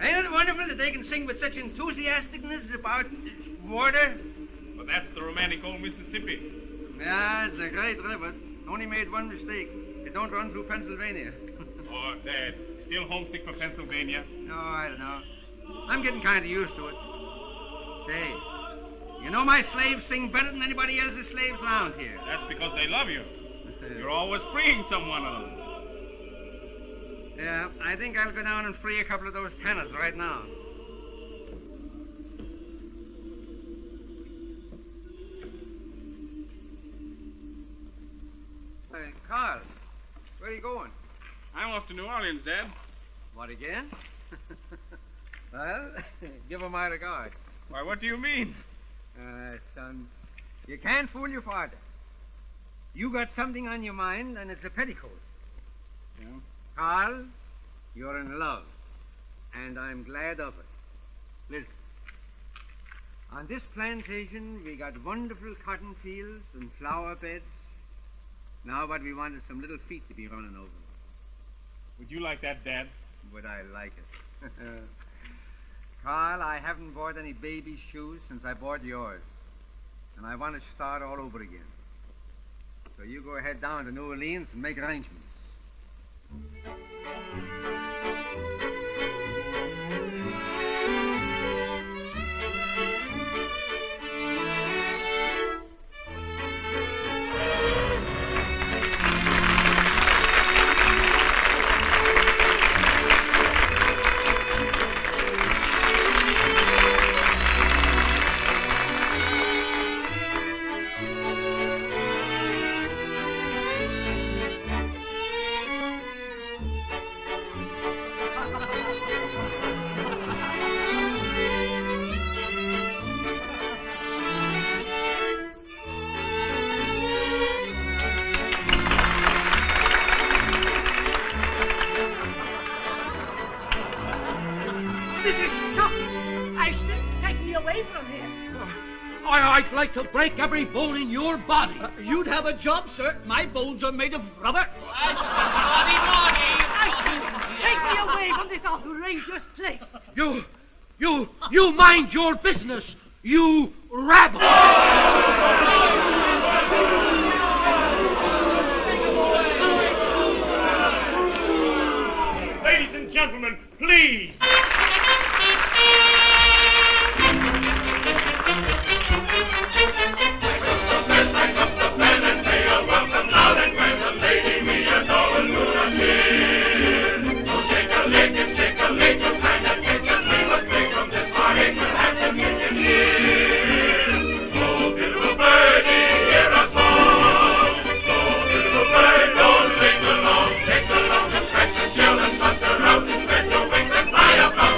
Ain't it wonderful that they can sing with such enthusiasticness about water? Well, that's the romantic old Mississippi. Yeah, it's a great river. Only made one mistake. It don't run through Pennsylvania. Oh, Dad, still homesick for Pennsylvania? No, I don't know. I'm getting kind of used to it. Say, you know my slaves sing better than anybody else's slaves around here. That's because they love you. You're always freeing someone of them. Yeah, I think I'll go down and free a couple of those tenors right now. Hey, Carl, where are you going? I'm off to New Orleans, Dad. What, again? Well, give her my regards. Why, what do you mean? Son, you can't fool your father. You got something on your mind, and it's a petticoat. Yeah? Carl, you're in love, and I'm glad of it. Listen, on this plantation, we got wonderful cotton fields and flower beds. Now what we want is some little feet to be running over. Would you like that, Dad? Would I like it? Carl, I haven't bought any baby shoes since I bought yours, and I want to start all over again. So you go ahead down to New Orleans and make arrangements. I'd like to break every bone in your body. You'd have a job, sir. My bones are made of rubber. Marty! Ashton, take me away from this outrageous place. You mind your business, you rabble. Ladies and gentlemen, please. Fly up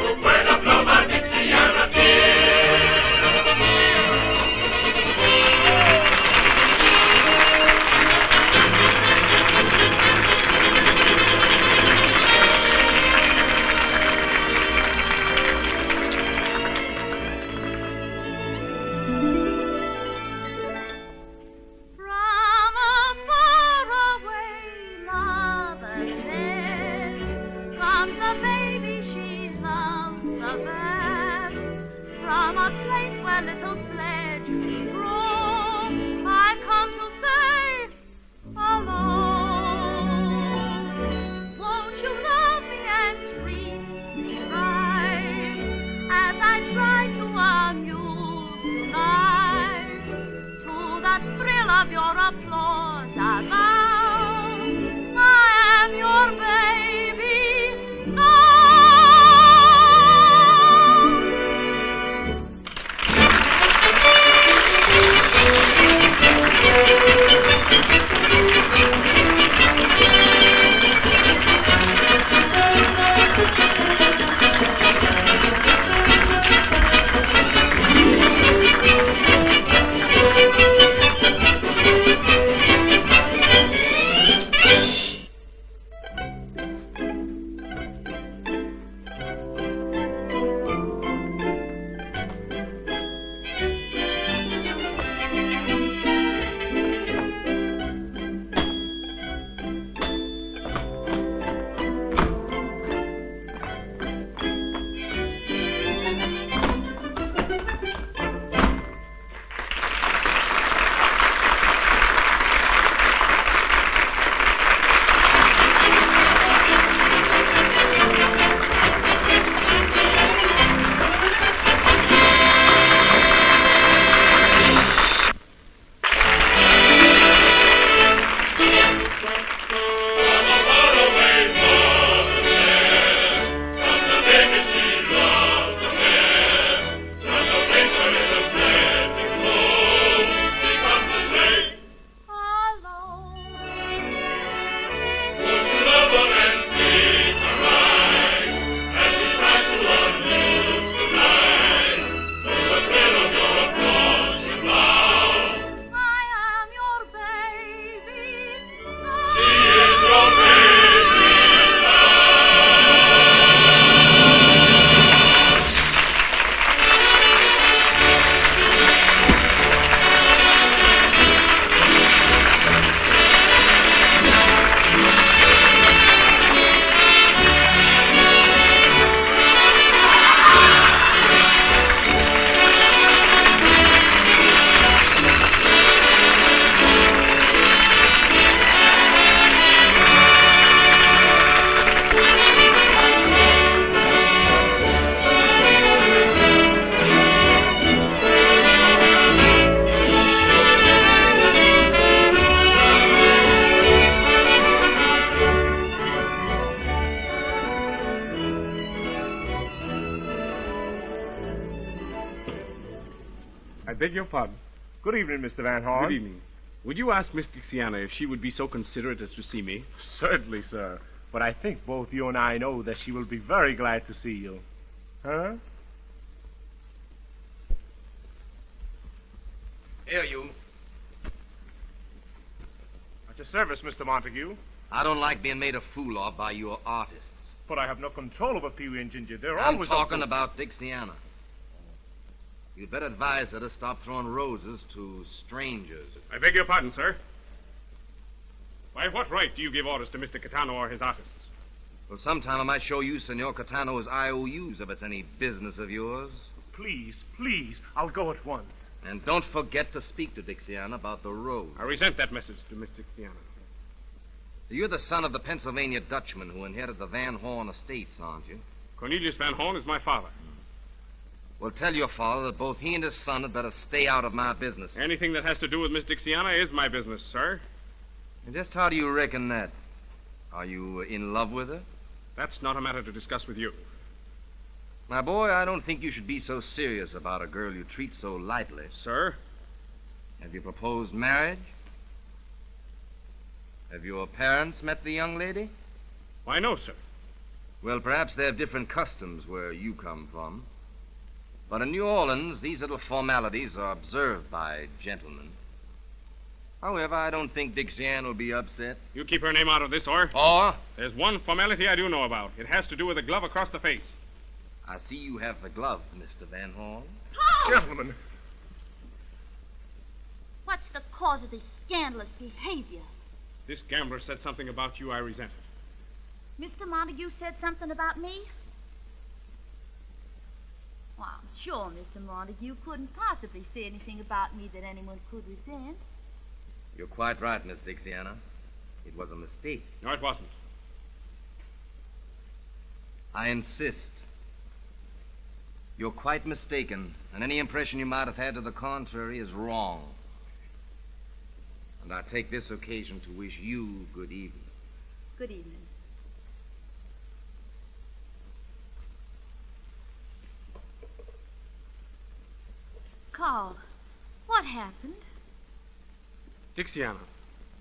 from a place where little pledges grow, I've come to say hello. Won't you love me and treat me right as I try to amuse tonight? To the thrill of your applause, I vow I am your baby now. I beg your pardon. Good evening, Mr. Van Horn. Good evening. Would you ask Miss Dixiana if she would be so considerate as to see me? Certainly, sir. But I think both you and I know that she will be very glad to see you. Huh? Here, you. At your service, Mr. Montague. I don't like being made a fool of by your artists. But I have no control over Pee-wee and Ginger. They're I'm always... talking about Dixiana. You'd better advise her to stop throwing roses to strangers. I beg your pardon, sir. By what right do you give orders to Mr. Catano or his artists? Well, sometime I might show you Senor Catano's IOUs if it's any business of yours. Please, please, I'll go at once. And don't forget to speak to Dixiana about the road. I resent that message to Miss Dixiana. You're the son of the Pennsylvania Dutchman who inherited the Van Horn estates, aren't you? Cornelius Van Horn is my father. Well, tell your father that both he and his son had better stay out of my business. Anything that has to do with Miss Dixiana is my business, sir. And just how do you reckon that? Are you in love with her? That's not a matter to discuss with you. My boy, I don't think you should be so serious about a girl you treat so lightly. Sir? Have you proposed marriage? Have your parents met the young lady? Why, no, sir. Well, perhaps they have different customs where you come from. But in New Orleans, these little formalities are observed by gentlemen. However, I don't think Dixiana will be upset. You keep her name out of this, or? Or? There's one formality I do know about. It has to do with a glove across the face. I see you have the glove, Mr. Van Horn. Oh! Gentlemen. What's the cause of this scandalous behavior? This gambler said something about you I resented. Mr. Montague said something about me? Well, I'm sure, Mr. Montague couldn't possibly say anything about me that anyone could resent. You're quite right, Miss Dixiana. It was a mistake. No, it wasn't. I insist. You're quite mistaken, and any impression you might have had to the contrary is wrong. And I take this occasion to wish you good evening. Good evening. Carl, what happened? Dixiana,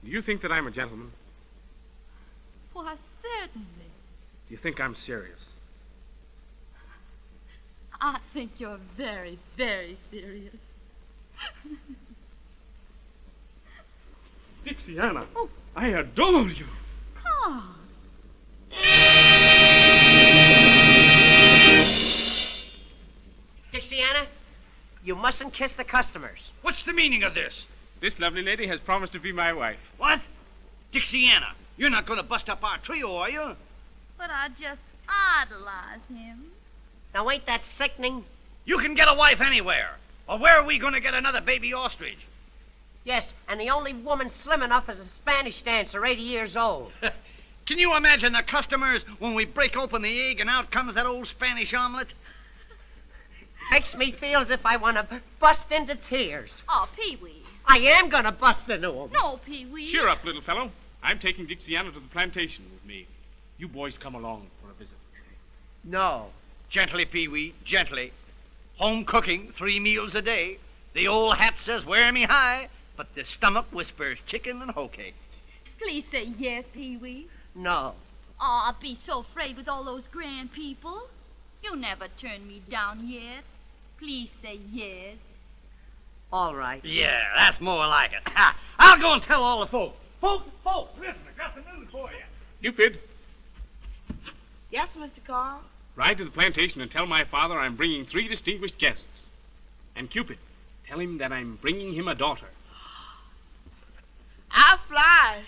do you think that I'm a gentleman? Why, certainly. Do you think I'm serious? I think you're very, very serious. Dixiana, I adore you. Carl. Dixiana, you mustn't kiss the customers. What's the meaning of this? This lovely lady has promised to be my wife. What? Dixiana, you're not going to bust up our trio, are you? But I just idolize him. Now, ain't that sickening? You can get a wife anywhere. Or where are we going to get another baby ostrich? Yes, and the only woman slim enough is a Spanish dancer, 80 years old. Can you imagine the customers when we break open the egg and out comes that old Spanish omelet? Makes me feel as if I want to bust into tears. Oh, Pee-wee. I am going to bust into them. No, Pee-wee. Cheer up, little fellow. I'm taking Dixiana to the plantation with me. You boys come along for a visit. No. Gently, Pee-wee, gently. Home cooking, 3 meals a day. The old hat says, wear me high, but the stomach whispers chicken and hoe cake. Please say yes, Pee-wee. No. Oh, I'll be so afraid with all those grand people. You never turned me down yet. Please say yes. All right. Yeah, that's more like it. Ha! I'll go and tell all the folks. Folks, listen, I got some news for you. Cupid, Yes, Mr. Carl? ride to the plantation and tell my father I'm bringing 3 distinguished guests. And Cupid, tell him that I'm bringing him a daughter. I'll fly.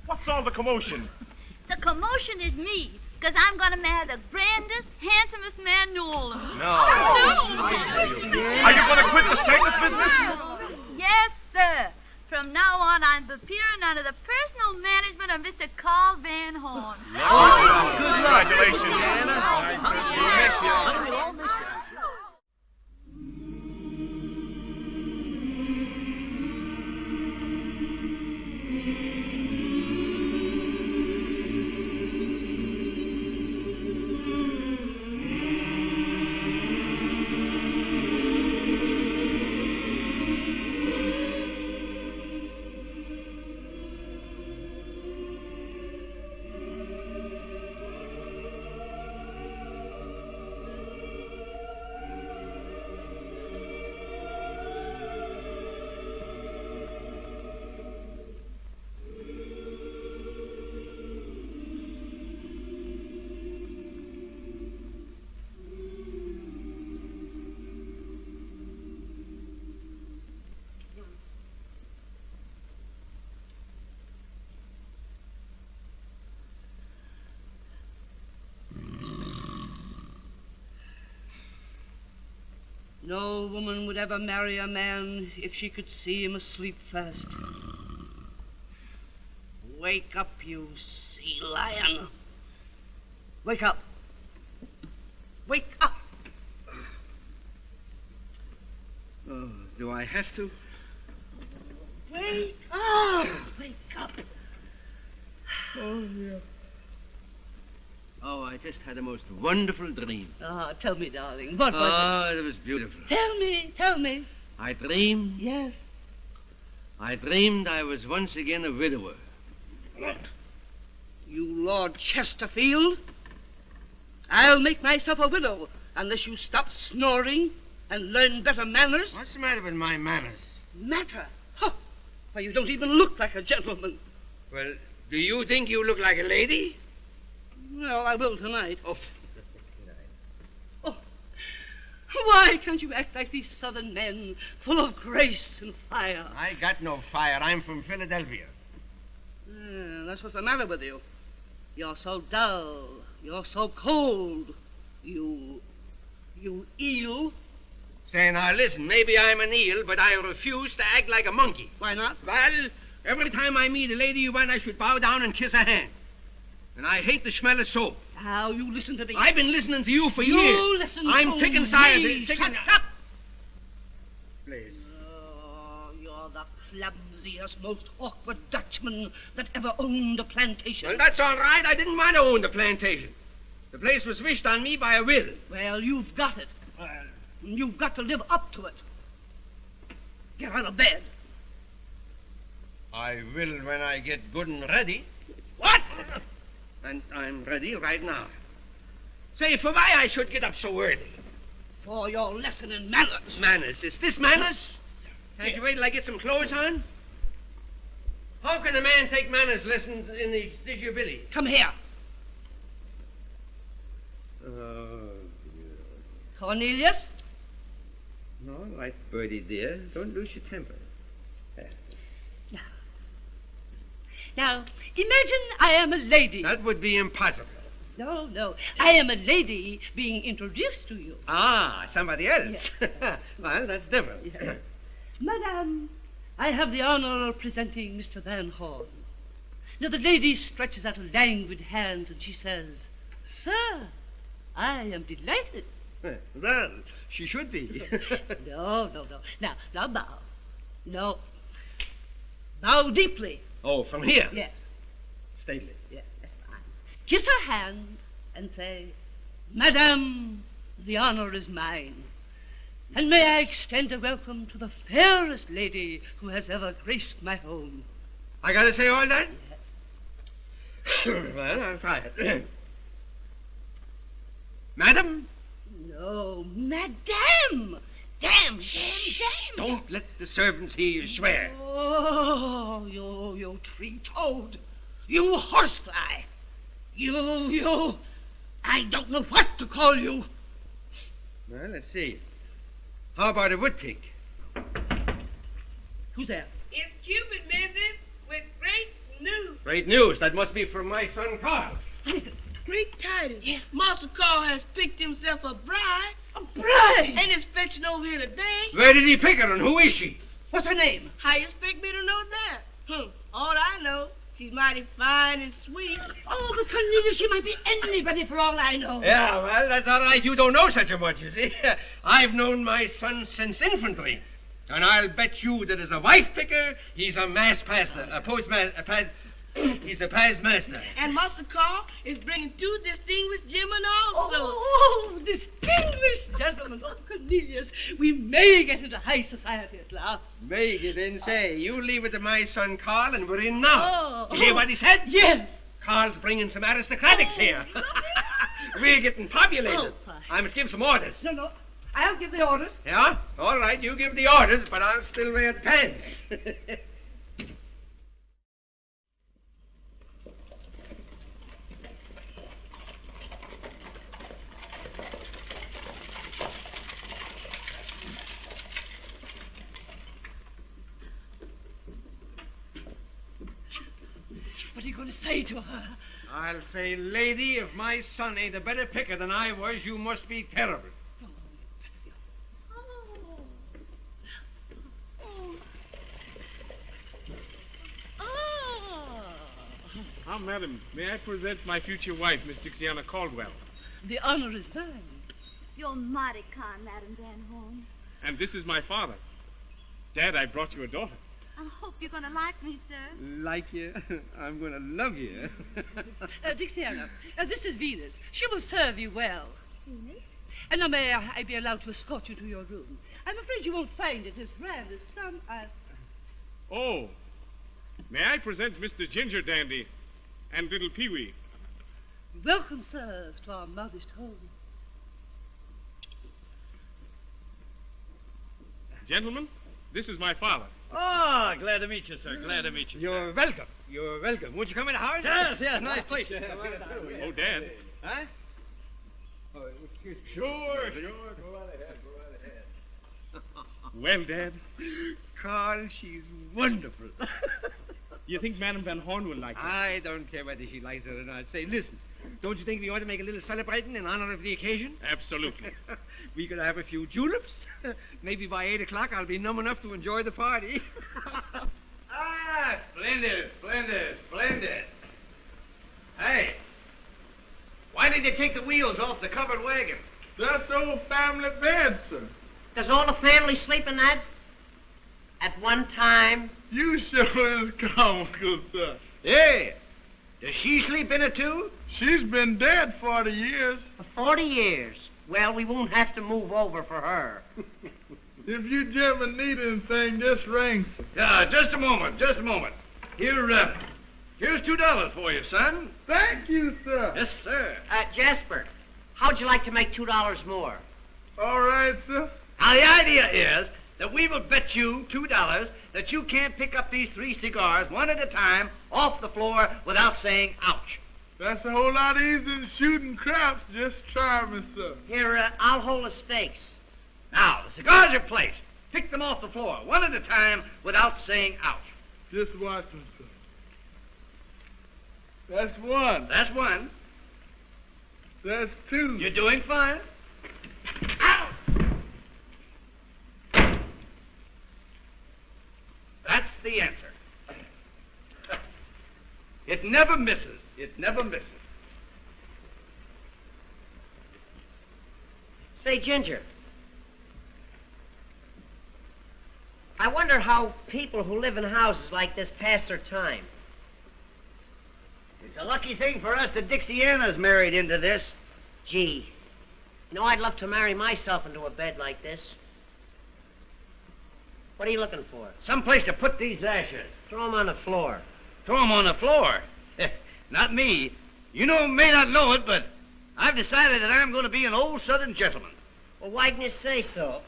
What's all the commotion? The commotion is me, because I'm going to marry the grandest, handsomest man in New Orleans. No. Are you going to quit the circus business? Yes, sir. From now on, I'm appearing under the personal management of Mr. Carl Van Horn. Congratulations. No woman would ever marry a man if she could see him asleep fast. Wake up, you sea lion. Wake up. Wake up. Oh, do I have to? Wake up. Wake up. Oh, yeah. Oh, I just had a most wonderful dream. Ah, tell me, darling, what was Oh, it was beautiful. it? Tell me. I dreamed. Yes. I dreamed I was once again a widower. What? You Lord Chesterfield? I'll make myself a widow unless you stop snoring and learn better manners. What's the matter with my manners? Matter? Huh. Why, you don't even look like a gentleman. Well, do you think you look like a lady? Well, I will tonight. Oh, Oh, why can't you act like these southern men, full of grace and fire? I got no fire. I'm from Philadelphia. That's what's the matter with you. You're so dull. You're so cold. You eel. Say, now listen, maybe I'm an eel, but I refuse to act like a monkey. Why not? Well, every time I meet a lady you want, I should bow down and kiss her hand. And I hate the smell of soap. Now, you listen to me. I've been listening to you for You years. listen I'm to sick and tired. me. Sick and... Shut up! Please. Oh, you're the clumsiest, most awkward Dutchman that ever owned a plantation. Well, that's all right. I didn't want to own the plantation. The place was wished on me by a will. Well, you've got it. You've got to live up to it. Get out of bed. I will when I get good and ready. What? And I'm ready right now. Say, for why I should get up so early? For your lesson in manners. Manners? Is this manners? Can't you wait till I get some clothes on? How can a man take manners lessons in the Billy? Come here. Oh, Cornelius? all right, Bertie, dear. Don't lose your temper. Now, imagine I am a lady. That would be impossible. No. I am a lady being introduced to you. Ah, somebody else. Well, that's different. Madame, I have the honor of presenting Mr. Van Horn. Now, the lady stretches out a languid hand and she says, Sir, I am delighted. Well, she should be. No. Now bow. No. Bow deeply. Oh, from here? Yes. Stately. Yes, that's fine. Kiss her hand and say, Madame, the honor is mine. And may I extend a welcome to the fairest lady who has ever graced my home. I gotta say all that? Yes. Well, I'll try it. Madam? No, Madame. Damn. Don't let the servants hear you swear. Oh, you tree-toad. You horsefly. You. I don't know what to call you. Well, let's see. How about a woodtick? Who's there? It's Cupid, Mrs., with great news. Great news. That must be from my son Carl. Listen. Great tidings. Yes. Master Carl has picked himself a bride. A bride? And is fetching over here today. Where did he pick her and who is she? What's her name? How you expect me to know that? All I know, she's mighty fine and sweet. Oh, but Cornelius, she might be anybody for all I know. Yeah, well, that's all right. You don't know such a much, you see. I've known my son since infantry. And I'll bet you that as a wife picker, he's a mass pastor, a postmaster, he's a past master. And Master Carl is bringing 2 distinguished gentlemen also. Oh, distinguished gentlemen. Oh, Cornelius, we may get into high society at last. May you then say. You leave it to my son Carl and we're in now. Oh. You hear what he said? Yes. Carl's bringing some aristocratics here. We're getting populated. Oh, I must give some orders. No. I'll give the orders. Yeah? All right, you give the orders, but I'll still wear the pants. What are you going to say to her? I'll say, lady, if my son ain't a better picker than I was, you must be terrible. Now, madam, may I present my future wife, Miss Dixiana Caldwell? The honor is mine. You're mighty kind, Madam Van Horn. And this is my father. Dad, I brought you a daughter. I hope you're going to like me, sir. Like you? I'm going to love you. Dixiana, this is Venus. She will serve you well. Venus? And now may I be allowed to escort you to your room? I'm afraid you won't find it as grand as some... Oh, may I present Mr. Ginger Dandy and little Pee-wee? Welcome, sirs, to our modest home. Gentlemen, this is my father. Ah, glad to meet you, sir. Glad to meet you. You're welcome. You're welcome. Won't you come in the house? Yes, nice place. Oh, Dad. Huh? Oh, excuse me. Sure. Go right ahead. Well, Dad. Carl, she's wonderful. You think Madame Van Horn will like it? I don't care whether she likes it or not. Say, listen, don't you think we ought to make a little celebrating in honor of the occasion? Absolutely. We could have a few juleps. Maybe by 8 o'clock I'll be numb enough to enjoy the party. Splendid, splendid, splendid. Hey, why did you take the wheels off the covered wagon? That's old family bed, sir. Does all the family sleep in that? At one time? You sure is comical, sir. Hey, does she sleep in it too? She's been dead 40 years. For 40 years. Well, we won't have to move over for her. If you ever need anything, just ring. Just a moment, just a moment. Here's $2 for you, son. Thank you, sir. Yes, sir. Jasper, how'd you like to make $2 more? All right, sir. Now, the idea is that we will bet you $2 that you can't pick up these 3 cigars one at a time off the floor without saying ouch. That's a whole lot easier than shooting craps. Just try me, sir. Here, I'll hold the stakes. Now, the cigars are placed. Pick them off the floor one at a time without saying ouch. Just watch me, sir. That's 1. That's 1. That's 2. You're doing fine. Ow! That's the answer. It never misses. It never misses. Say, Ginger, I wonder how people who live in houses like this pass their time. It's a lucky thing for us that Dixiana's married into this. Gee, you know, I'd love to marry myself into a bed like this. What are you looking for? Some place to put these ashes. Throw them on the floor. Throw them on the floor. Not me. You may not know it, but I've decided that I'm going to be an old Southern gentleman. Well, why didn't you say so?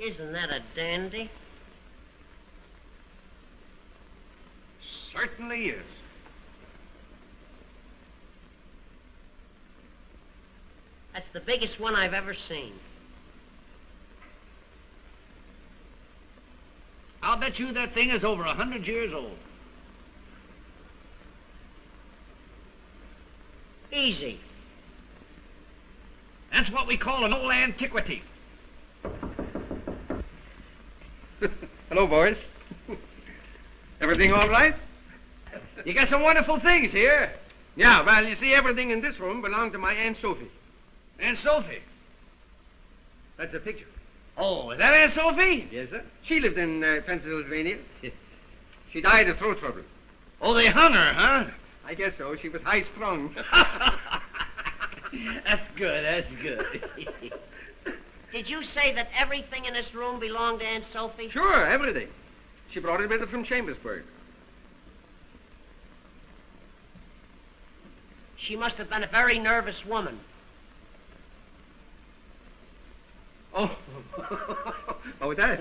Isn't that a dandy? Certainly is. That's the biggest one I've ever seen. I'll bet you that thing is over 100 years old. Easy. That's what we call an old antiquity. Hello, boys. Everything all right? You got some wonderful things here. Yeah, well, you see, everything in this room belonged to my Aunt Sophie. Aunt Sophie. That's a picture. Oh, is that Aunt Sophie? Yes, sir. She lived in Pennsylvania. She died of throat trouble. Oh, they hung her, huh? I guess so. She was high-strung. That's good, that's good. Did you say that everything in this room belonged to Aunt Sophie? Sure, everything. She brought it with her from Chambersburg. She must have been a very nervous woman. Oh. Oh, that.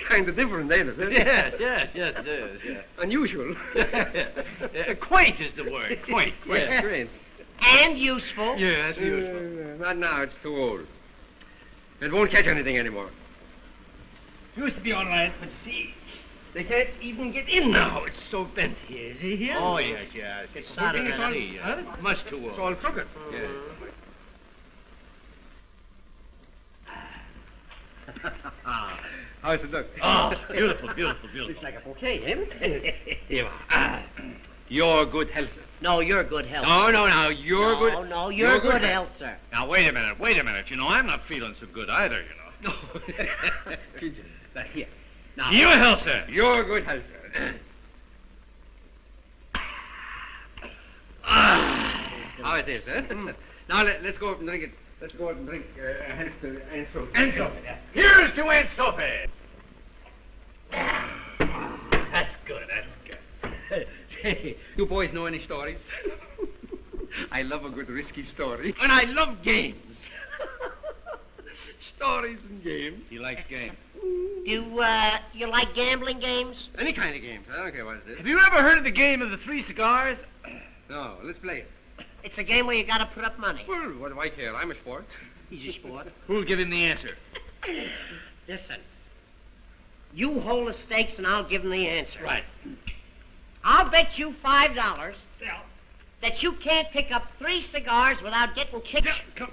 Kind of different, ain't it? Yes, it is. Yeah. Unusual. Quaint is the word. Quaint. Yeah, quaint. And useful. Yes, useful. Not now. It's too old. It won't catch anything anymore. Used to be all right, but see. They can't even get in now. It's so bent here. Is he here? Oh, yes. It's solid. Much too old. It's all crooked. Yes. How's it look? Oh, beautiful. Looks like a bouquet, eh? Here. Your good health, sir. No, you're good health. No, you're good. No, you're good health, sir. Now, wait a minute. I'm not feeling so good either, No. Here. Now, Your health, sir. Your good health, sir. How it is, eh? Now, let's go up and drink it. Let's go out and drink health to Aunt Sophie. Aunt Sophie. Here's to Aunt Sophie. That's good. Hey, you boys know any stories? I love a good risky story. And I love games. stories and games. He likes games. Do you like gambling games? Any kind of games. I don't care what it is. Have you ever heard of the game of the 3 cigars? No, let's play it. It's a game where you gotta put up money. Well, what do I care? I'm a sport. He's a sport. Who'll give him the answer? Listen. You hold the stakes and I'll give him the answer. Right. I'll bet you $5 that you can't pick up 3 cigars without getting kicked. Come.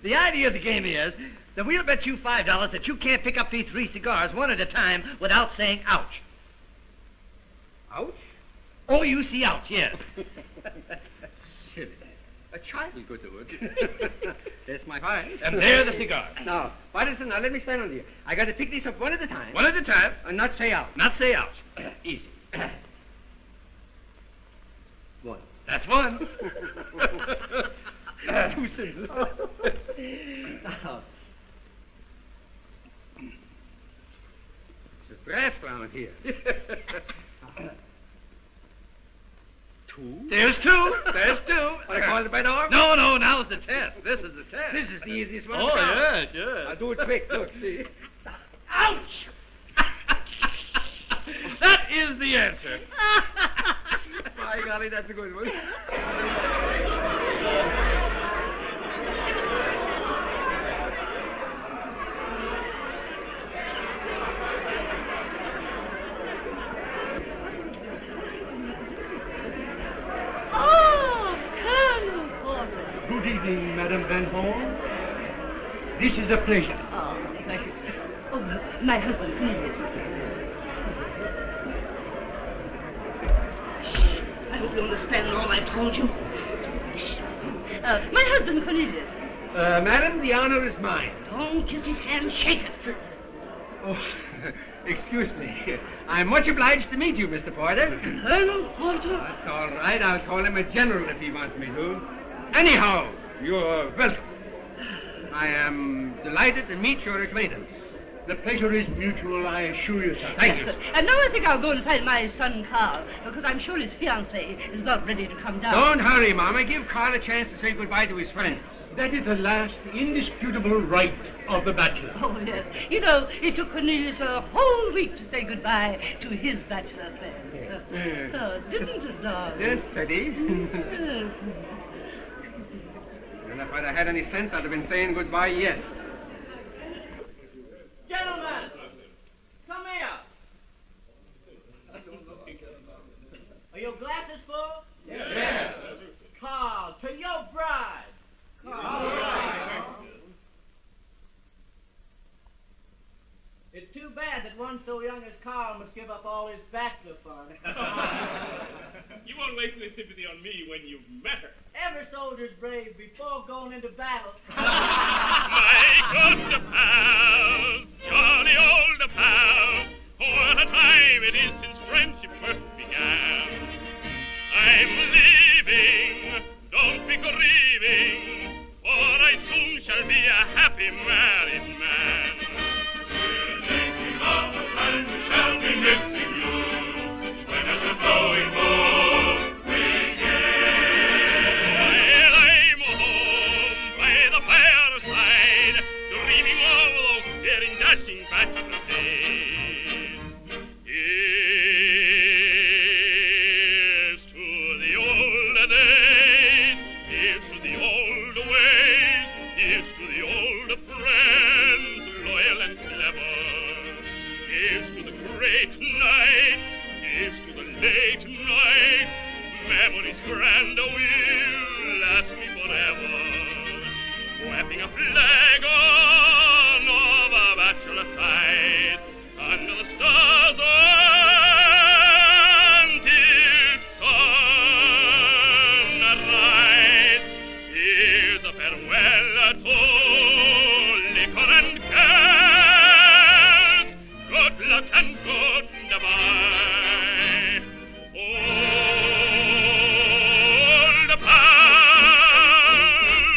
The idea of the game is that we'll bet you $5 that you can't pick up these 3 cigars one at a time without saying ouch. Ouch? Oh, you see ouch, yes. Silly. A child could do it. That's my five. And there the cigar. Now, Patterson, now let me stand on you. I got to pick these up one at a time. One at a time. And not say out. Not say ouch. Easy. One. That's one. Too simple. Now, it's a brass round here. 2. There's 2. There's 2. I called it by the arm? No, now it's the test. This is the test. This is the easiest one. Oh, yes, yes. I'll do it quick. Look, see. Ouch! That is the answer. By golly, that's a good one. Good evening, Madame Van Horn. This is a pleasure. Oh, thank you. Oh, my husband, please. I hope you understand all I've told you. My husband, Cornelius. Madam, the honor is mine. Don't kiss his hand, shake it. Oh, excuse me. I'm much obliged to meet you, Mr. Porter. Colonel Porter? That's all right. I'll call him a general if he wants me to. Anyhow, you're welcome. I am delighted to meet your acquaintance. The pleasure is mutual, I assure you, sir. Thank you. And now I think I'll go and find my son Carl, because I'm sure his fiancée is not ready to come down. Don't hurry, Mama. Give Carl a chance to say goodbye to his friends. That is the last indisputable right of the bachelor. Oh, yes. You know, it took Cornelius a whole week to say goodbye to his bachelor friend. Oh, didn't it, darling? Yes, Teddy. Yes. And if I'd have had any sense, I'd have been saying goodbye yet. Gentlemen, come here. Are your glasses full? Yes. Carl, to your bride. It's too bad that one so young as Carl must give up all his bachelor fun. You won't waste any sympathy on me when you've met her. Every soldier's brave before going into battle. My good pals, jolly old pals, what a time it is since friendship first began. I'm leaving, don't be grieving, for I soon shall be a happy married man. We're thinking of the time we shall be missing you, when at the throwing home we get. While I'm home by the fireside, dreaming of those daring dashing bachelor days. Here's to the old days, here's to the old ways, here's to the old friends, loyal and clever. Here's to the great nights, here's to the late nights, memories grand will last me forever. Waving a flag on of a bachelor size, under the stars until sunrise. Here's a farewell to liquor and girls. Good luck and goodbye. Old pals.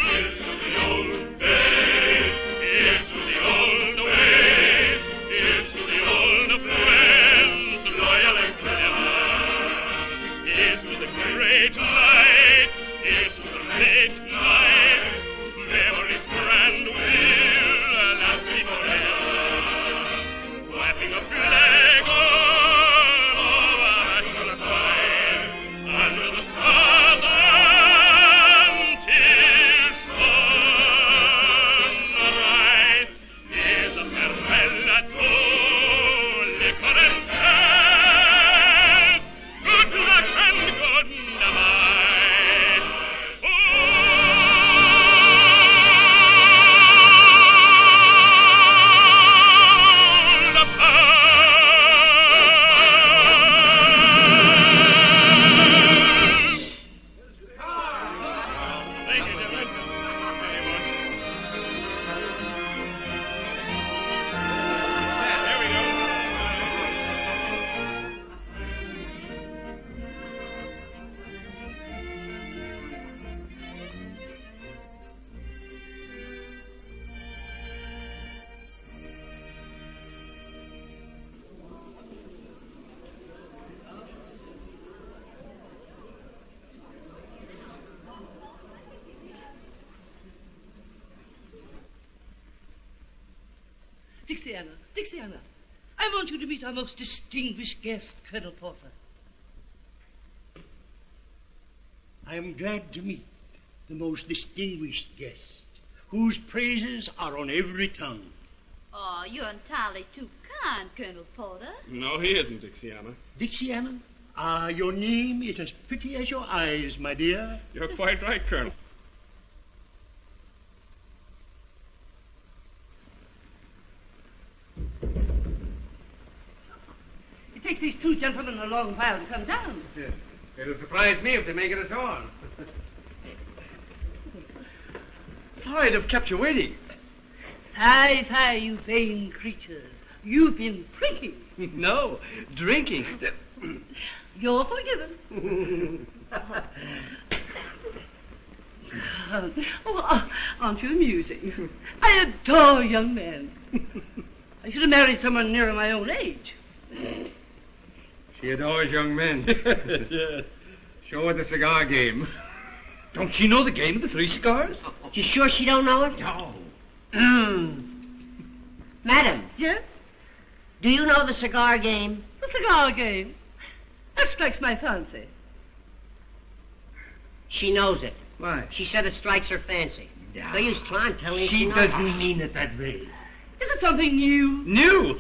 Here's to the old days. Here's to the old ways. Here's to the old friends, loyal and clever. Here's to the great nights. Here's to the late nights. Memories grand Dixiana, I want you to meet our most distinguished guest, Colonel Porter. I am glad to meet the most distinguished guest, whose praises are on every tongue. Oh, you're entirely too kind, Colonel Porter. No, he isn't, Dixiana. Dixiana, your name is as pretty as your eyes, my dear. You're quite right, Colonel. It takes these two gentlemen a long while to come down. Yes. It'll surprise me if they make it at all. Sorry to have kept you waiting. Fie, you vain creatures. You've been drinking. No, drinking. You're forgiven. Aren't you amusing? I adore young men. I should have married someone nearer my own age. She adores young men. Yes. Show her the cigar game. Don't she know the game of the 3 cigars? You sure she don't know it? No. Madam, Yes? do you know the cigar game? The cigar game. That strikes my fancy. She knows it. Why? She said it strikes her fancy. Yeah. No use trying to tell me She knows. doesn't mean it that way. Is it something new? New?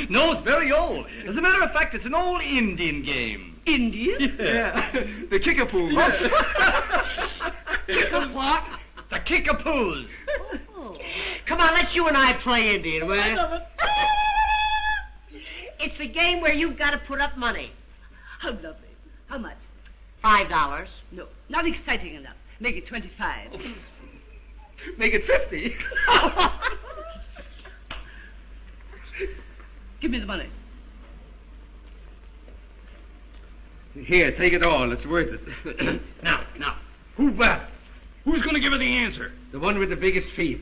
No, it's very old. As a matter of fact, it's an old Indian game. Indian? Yeah. The kickapoo. Kick a what? The Kickapoos. Oh. Come on, let's you and I play Indian, will I you? love it. It's a game where you've got to put up money. How lovely. How much? $5. No, not exciting enough. Make it 25. Make it 50. Give me the money. Here, take it all. It's worth it. Now, who's going to give her the answer? The one with the biggest feet.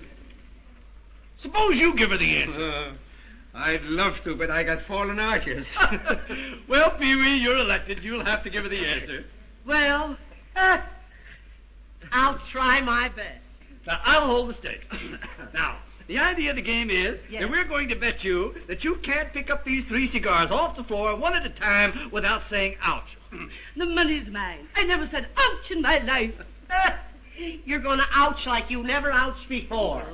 Suppose you give her the answer. I'd love to, but I got fallen arches. Well, Pee-wee, you're elected. You'll have to give her the answer. Well, I'll try my best. Now, I'll hold the stakes. Now, the idea of the game is Yes. that we're going to bet you that you can't pick up these 3 cigars off the floor one at a time without saying ouch. the money's mine. I never said ouch in my life. You're going to ouch like you never ouched before.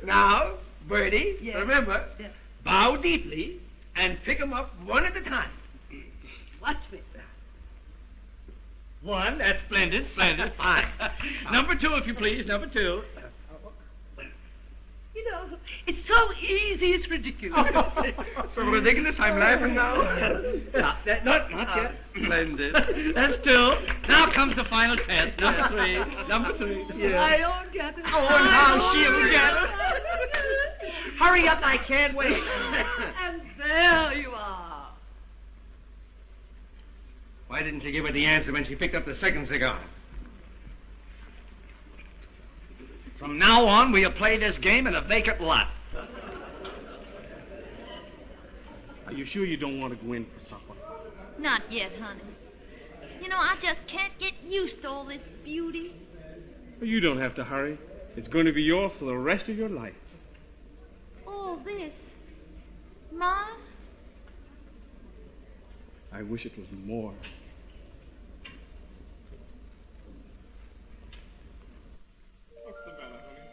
Now, Bertie, Yes. remember, Yes. bow deeply and pick 'em up one at a time. Watch me. 1, that's splendid, fine. Number 2, if you please, number 2. You know, it's so easy, it's ridiculous. So ridiculous, I'm laughing now. Not yet. Splendid. That's 2. Now comes the final test. Number 3. Yeah. I don't get it. Oh, now she'll get it. Hurry up, I can't wait. And there you are. Why didn't you give her the answer when she picked up the second cigar? From now on, we'll play this game in a vacant lot. Are you sure you don't want to go in for supper? Not yet, honey. You know, I just can't get used to all this beauty. Well, you don't have to hurry. It's going to be yours for the rest of your life. All this. Mine? I wish it was more. What's the matter, honey?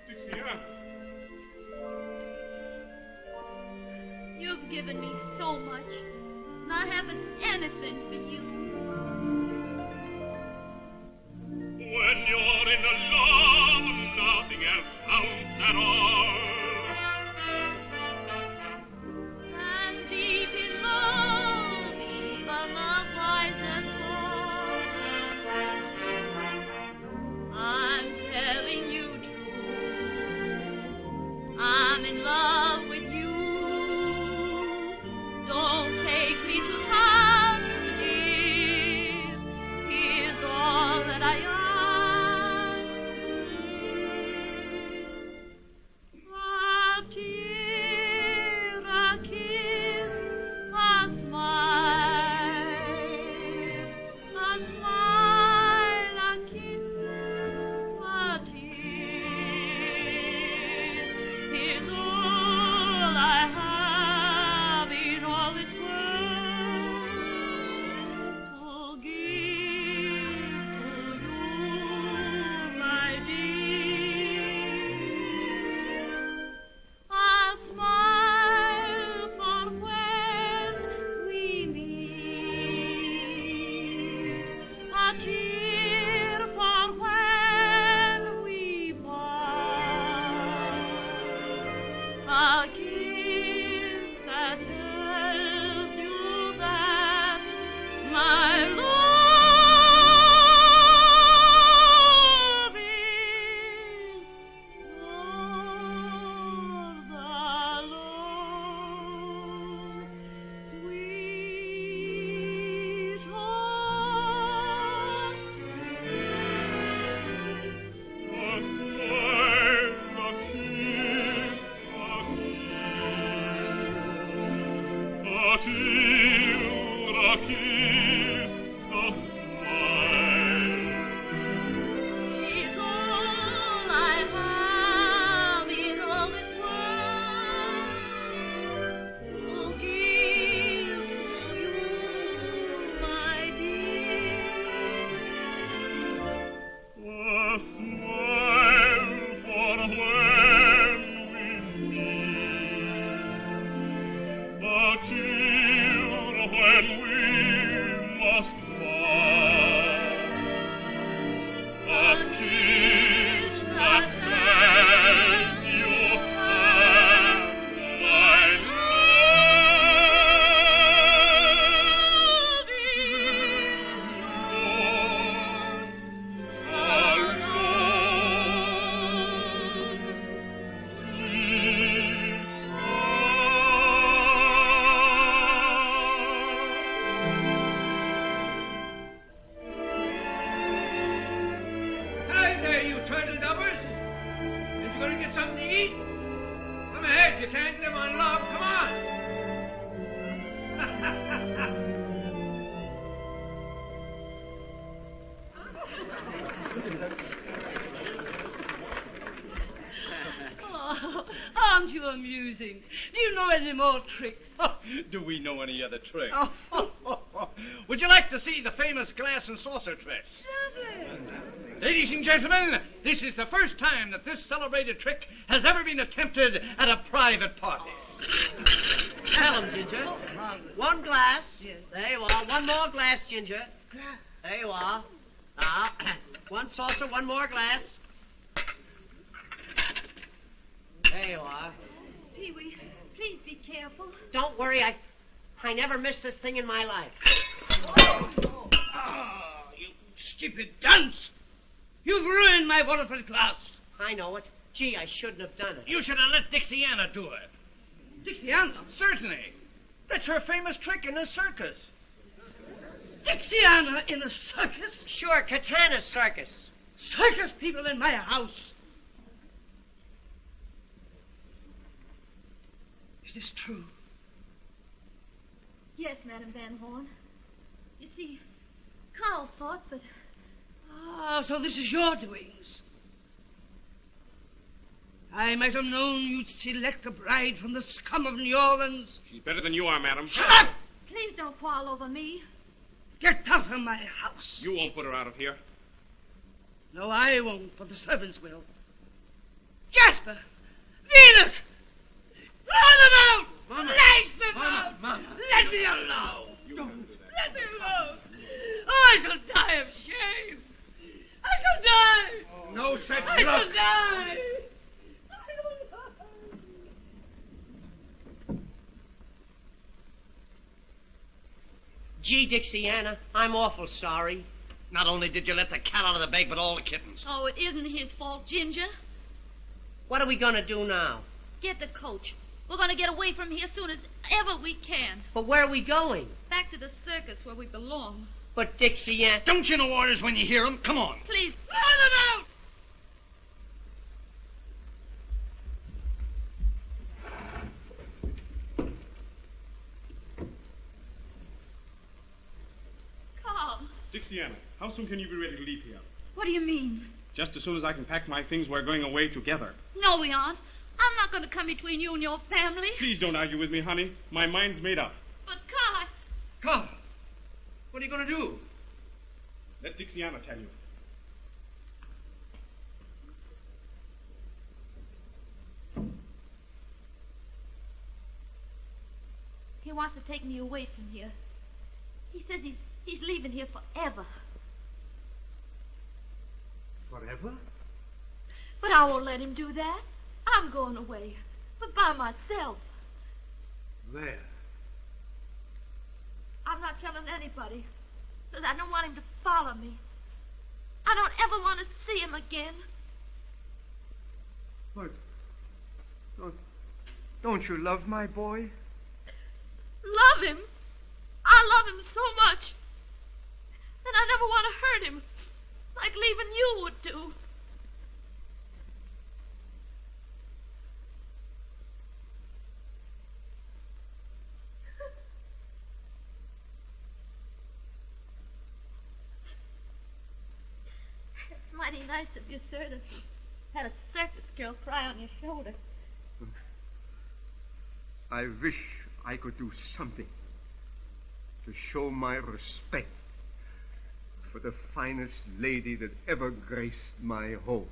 Dixiana. You've given me so much, and I haven't anything for you. When you're in love, nothing else counts at all. And deep in love, even the wisest fall. I'm telling you true, I'm in love with you. Don't take me to task, dear. you can't live on love. Come on. Oh, aren't you amusing? Do you know any more tricks? Do we know any other tricks? Would you like to see the famous glass and saucer trick? Ladies and gentlemen, this is the first time that this celebrated trick has ever been attempted at a private party. Tell 'em, Ginger. One glass. Yes. There you are. One more glass, Ginger. There you are. Now, one saucer, one more glass. There you are. Pee-wee, please be careful. Don't worry, I never missed this thing in my life. Oh, you stupid dunce! You've ruined my wonderful glass. I know it. Gee, I shouldn't have done it. You should have let Dixiana do it. Dixiana? Certainly. That's her famous trick in the circus. Dixiana in a circus? Sure, Katana's circus. Circus people in my house. Is this true? Yes, Madam Van Horn. You see, Carl thought that... Ah, so this is your doings. I might have known you'd select a bride from the scum of New Orleans. She's better than you are, madam. Shut up! Please don't quarrel over me. Get out of my house. You won't put her out of here. No, I won't, but the servants will. Jasper! Venus! Throw them out! Mama. Lash them out! Mama. Let me alone! Let me alone! Oh, I shall die of shame! I shall die! No such I luck. shall die! Gee, Dixiana, I'm awful sorry. Not only did you let the cat out of the bag, but all the kittens. Oh, it isn't his fault, Ginger. What are we going to do now? Get the coach. We're going to get away from here as soon as ever we can. But where are we going? Back to the circus where we belong. But Dixiana... Don't you know orders when you hear them? Come on. Please, throw them out! Carl. Dixiana, how soon can you be ready to leave here? What do you mean? Just as soon as I can pack my things, we're going away together. No, we aren't. I'm not going to come between you and your family. Please don't argue with me, honey. My mind's made up. But, Carl, Carl, what are you going to do? Let Dixiana tell you. he wants to take me away from here. He says he's leaving here forever. Forever? But I won't let him do that. I'm going away, but by myself. Where? I'm not telling anybody, because I don't want him to follow me. I don't ever want to see him again. What? Don't you love my boy? Love him? I love him so much. And I never want to hurt him, like leaving you would do. It's mighty nice of you, sir, to have a circus girl cry on your shoulder. I wish I could do something to show my respect for the finest lady that ever graced my home.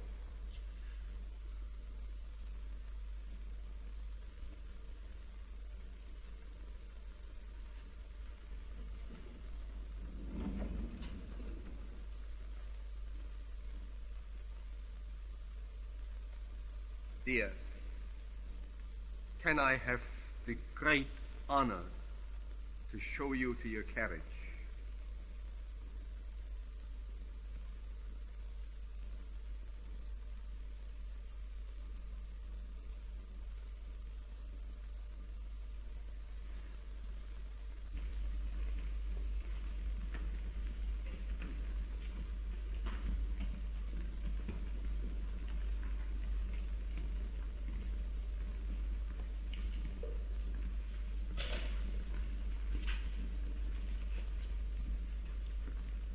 Dear, can I have the great honor to show you to your carriage?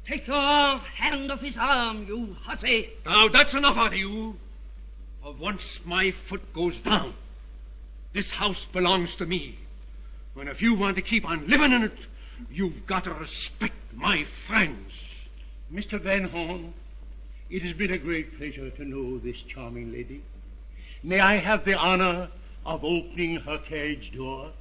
Take your hand off his arm, you hussy. Now, that's enough out of you. For once my foot goes down, this house belongs to me. And if you want to keep on living in it, you've got to respect my friends. Mr. Van Horn, it has been a great pleasure to know this charming lady. May I have the honor of opening her carriage door?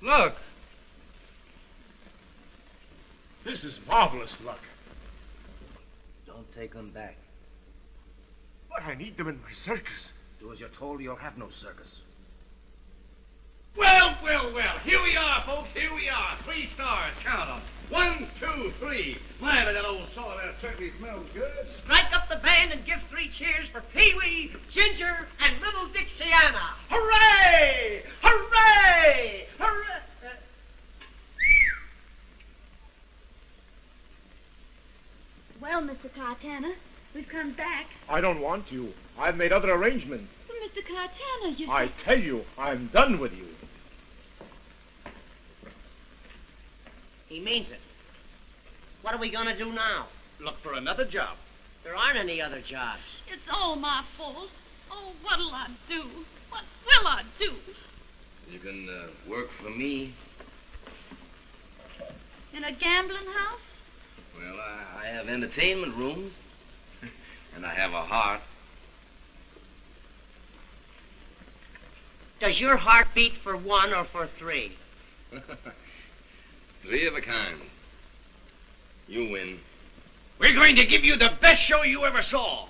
Look. This is marvelous luck. Don't take them back. But I need them in my circus. Do as you're told, you'll have no circus. Well, well, well. Here we are, folks. Here we are. 3 stars. Count them. 1, 2, 3. My, but that old sawdust certainly smells good. Strike up the band and give 3 cheers for Pee-wee, Ginger, and little Dixiana. Hooray! Hooray! Hooray! Well, Mr. Cartana, we've come back. I don't want you. I've made other arrangements. But Mr. Cartana, you... I tell you, I'm done with you. He means it. What are we going to do now? Look for another job. There aren't any other jobs. It's all my fault. Oh, what'll I do? What will I do? You can work for me. In a gambling house? Well, I have entertainment rooms. And I have a heart. Does your heart beat for 1 or for 3? 3 of a kind. You win. We're going to give you the best show you ever saw.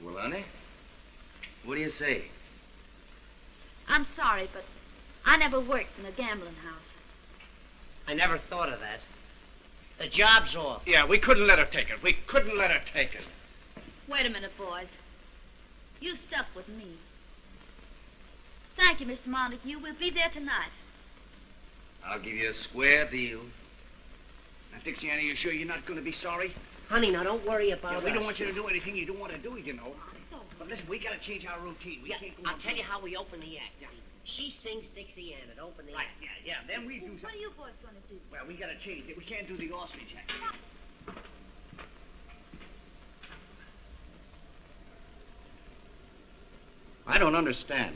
Well, honey, what do you say? I'm sorry, but I never worked in a gambling house. I never thought of that. The job's off. Yeah, we couldn't let her take it. We couldn't let her take it. Wait a minute, boys. You stuck with me. Thank you, Mr. Montague. We'll be there tonight. I'll give you a square deal. Now, Dixiana, you sure you're not going to be sorry? Honey, now don't worry about it. We don't want you to do anything you don't want to do, you know. But listen, we got to change our routine. We can't go I'll tell you how we open the act. Yeah. She sings Dixiana to open the act. Yeah. Then we do something. What are you boys going to do? Well, we got to change it. We can't do the ostrich act. I don't understand.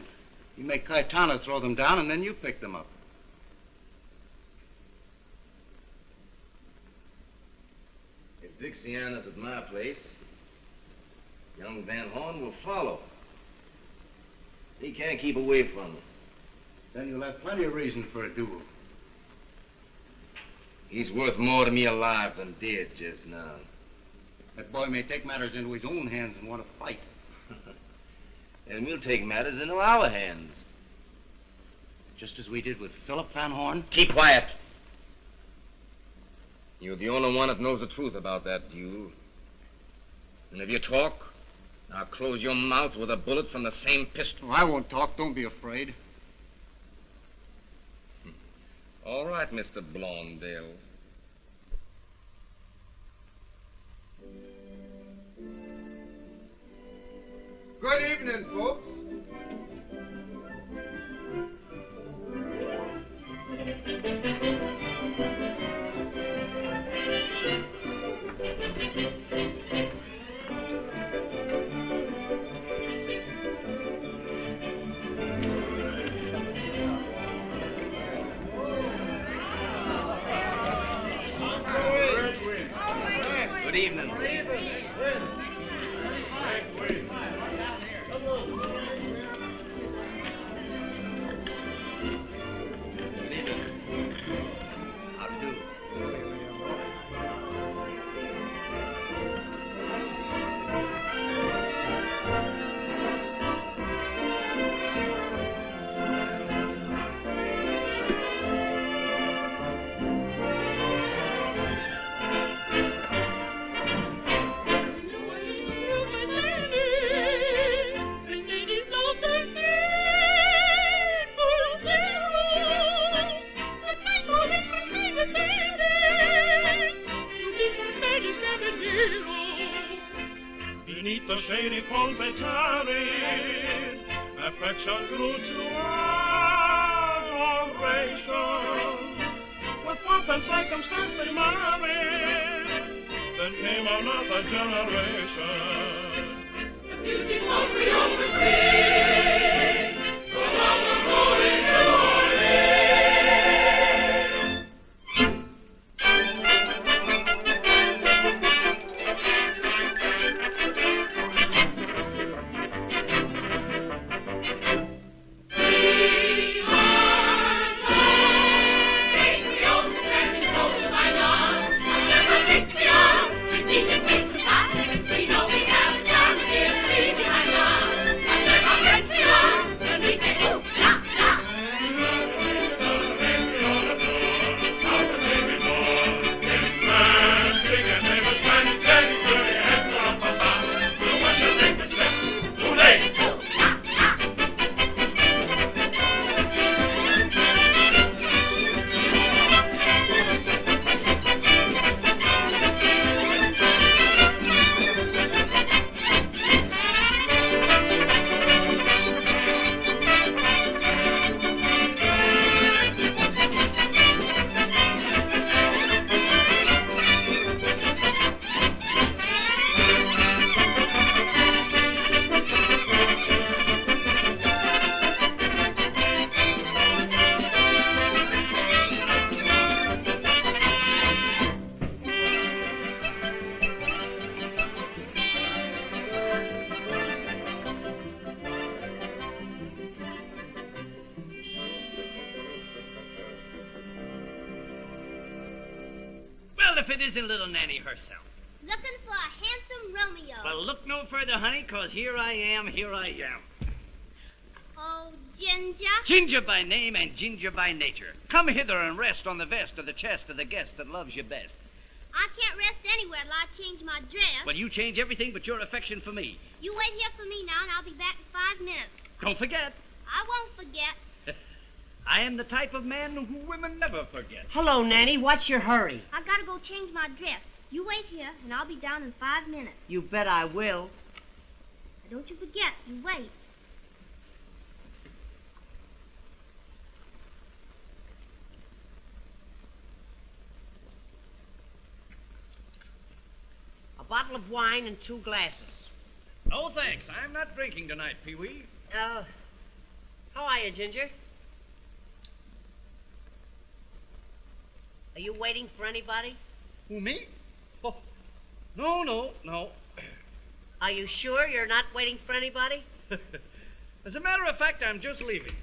You make Caetano throw them down, and then you pick them up. If Dixiana's at my place, young Van Horn will follow. He can't keep away from her. Then you'll have plenty of reason for a duel. He's worth more to me alive than dead just now. That boy may take matters into his own hands and want to fight. And we'll take matters into our hands. Just as we did with Philip Van Horn. Keep quiet. You're the only one that knows the truth about that duel. And if you talk, I'll close your mouth with a bullet from the same pistol. Oh, I won't talk. Don't be afraid. All right, Mr. Blondale. Good evening, folks. Good evening. long they tarried, affection grew to adoration. With pomp and circumstance they married, then came another generation. The beautiful Creole was free, so long the rolling if it isn't little Nanny herself. Looking for a handsome Romeo. Well, look no further, honey, 'cause here I am. Oh, Ginger. Ginger by name and Ginger by nature. Come hither and rest on the vest of the chest of the guest that loves you best. I can't rest anywhere till I change my dress. Well, you change everything but your affection for me. You wait here for me now, and I'll be back in 5 minutes. Don't forget. I won't forget. I am the type of man who women never forget. Hello, Nanny. What's your hurry? I gotta go change my dress. You wait here, and I'll be down in 5 minutes. You bet I will. Now, don't you forget. You wait. A bottle of wine and 2 glasses. No, thanks. I'm not drinking tonight, Pee-wee. How are you, Ginger? Are you waiting for anybody? Who, me? Oh, no. Are you sure you're not waiting for anybody? As a matter of fact, I'm just leaving.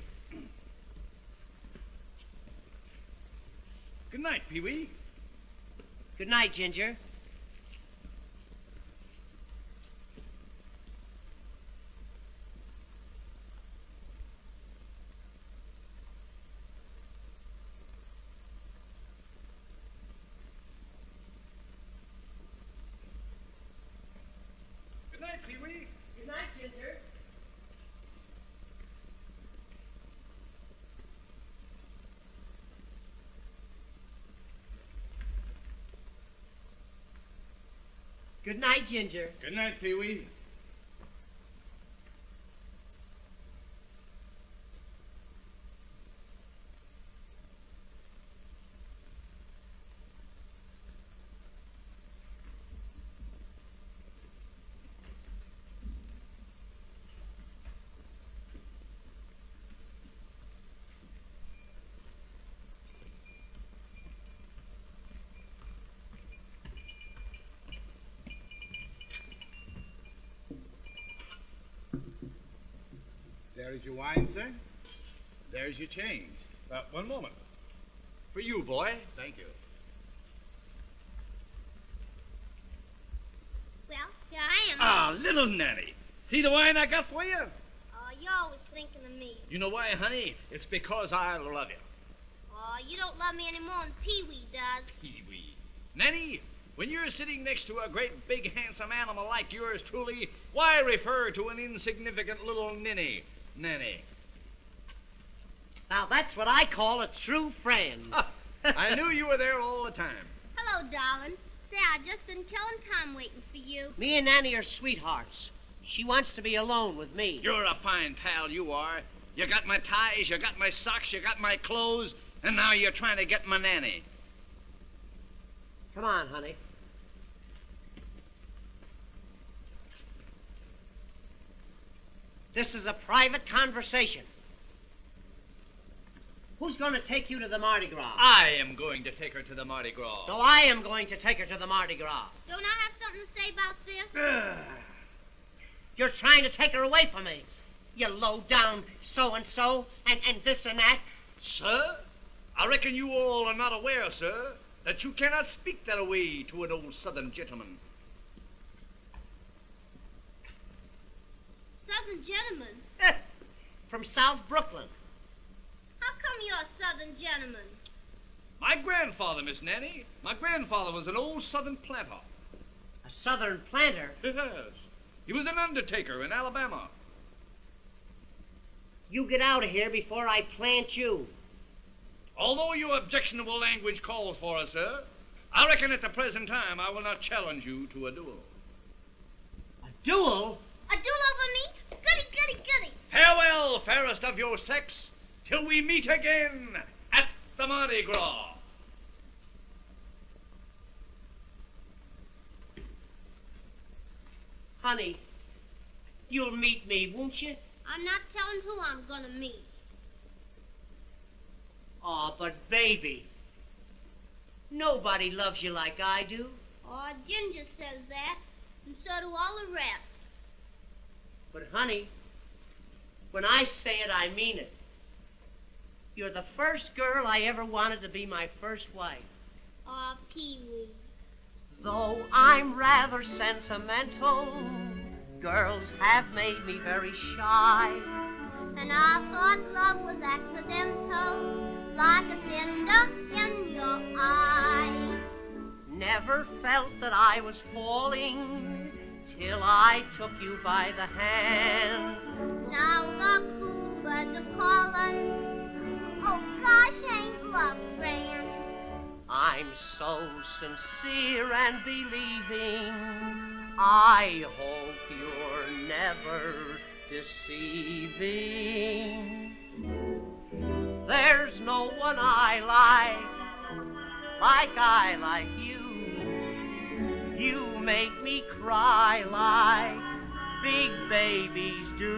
Good night, Pee-wee. Good night, Ginger. Good night, Pee-wee. Good night, Ginger. Good night, Ginger. Good night, Pee-wee. There is your wine, sir. There's your change. One moment. For you, boy. Thank you. Well, here I am. Ah, little Nanny. See the wine I got for you? Oh, you're always thinking of me. You know why, honey? It's because I love you. Oh, you don't love me any more than Pee-wee does. Pee-wee. Nanny, when you're sitting next to a great, big, handsome animal like yours truly, why refer to an insignificant little ninny? Nanny. Now, that's what I call a true friend. I knew you were there all the time. Hello, darling. Say, I just been killing time waiting for you. Me and Nanny are sweethearts. She wants to be alone with me. You're a fine pal, you are. You got my ties, you got my socks, you got my clothes, and now you're trying to get my nanny. Come on, honey. This is a private conversation. Who's going to take you to the Mardi Gras? I am going to take her to the Mardi Gras. No, I am going to take her to the Mardi Gras. Don't I have something to say about this? You're trying to take her away from me. You low-down so-and-so and this and that. Sir, I reckon you all are not aware, sir, that you cannot speak that way to an old Southern gentleman. Southern gentleman? From South Brooklyn. How come you're a Southern gentleman? My grandfather, Miss Nanny. My grandfather was an old Southern planter. A Southern planter? Yes. He was an undertaker in Alabama. You get out of here before I plant you. Although your objectionable language calls for it, sir, I reckon at the present time I will not challenge you to a duel. A duel? A duel over me? Goody, goody, goody. Farewell, fairest of your sex, till we meet again at the Mardi Gras. Honey, you'll meet me, won't you? I'm not telling who I'm gonna meet. Oh, but baby, nobody loves you like I do. Oh, Ginger says that, and so do all the rest. But honey, when I say it, I mean it. You're the first girl I ever wanted to be my first wife. Oh, Pee-wee. Though I'm rather sentimental, girls have made me very shy. And I thought love was accidental, like a cinder in your eye. Never felt that I was falling till I took you by the hand. Now the cuckoo birds are calling. Oh gosh, ain't love grand? I'm so sincere and believing, I hope you're never deceiving. There's no one I like you. You make me cry like big babies do.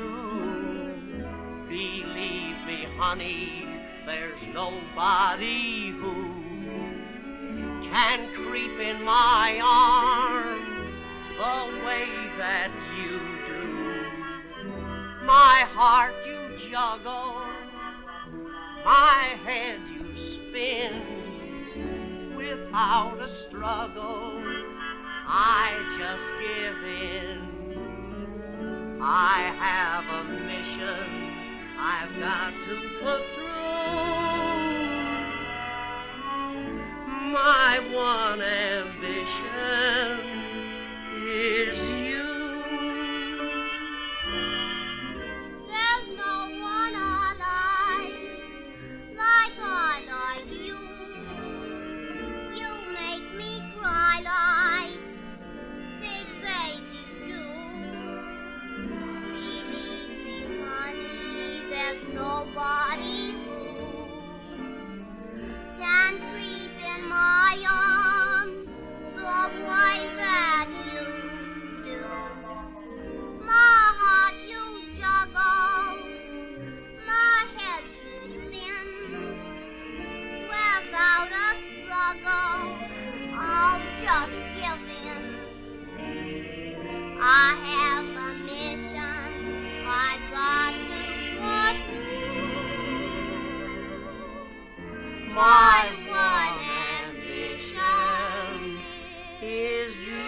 Believe me, honey, there's nobody who can creep in my arms the way that you do. My heart you juggle, my head you spin. Without a struggle, I just give in. I have a mission I've got to put through. My one ambition is you. There's no one I like you. You make me cry like big babies do. Believe me, honey, there's nobody who can creep in my arms the way that you do. My heart you juggle, my head you spin. Without a struggle, I'll just give in. I have a mission I've got to put through. My one ambition is you.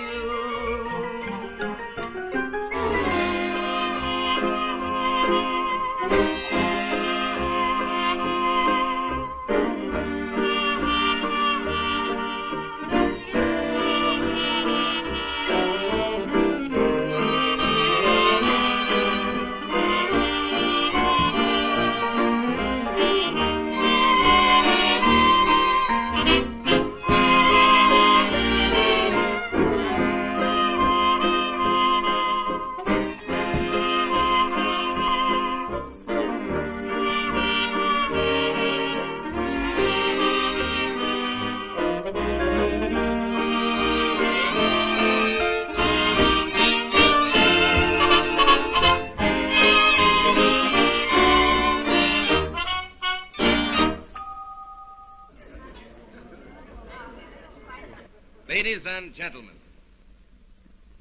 Ladies and gentlemen,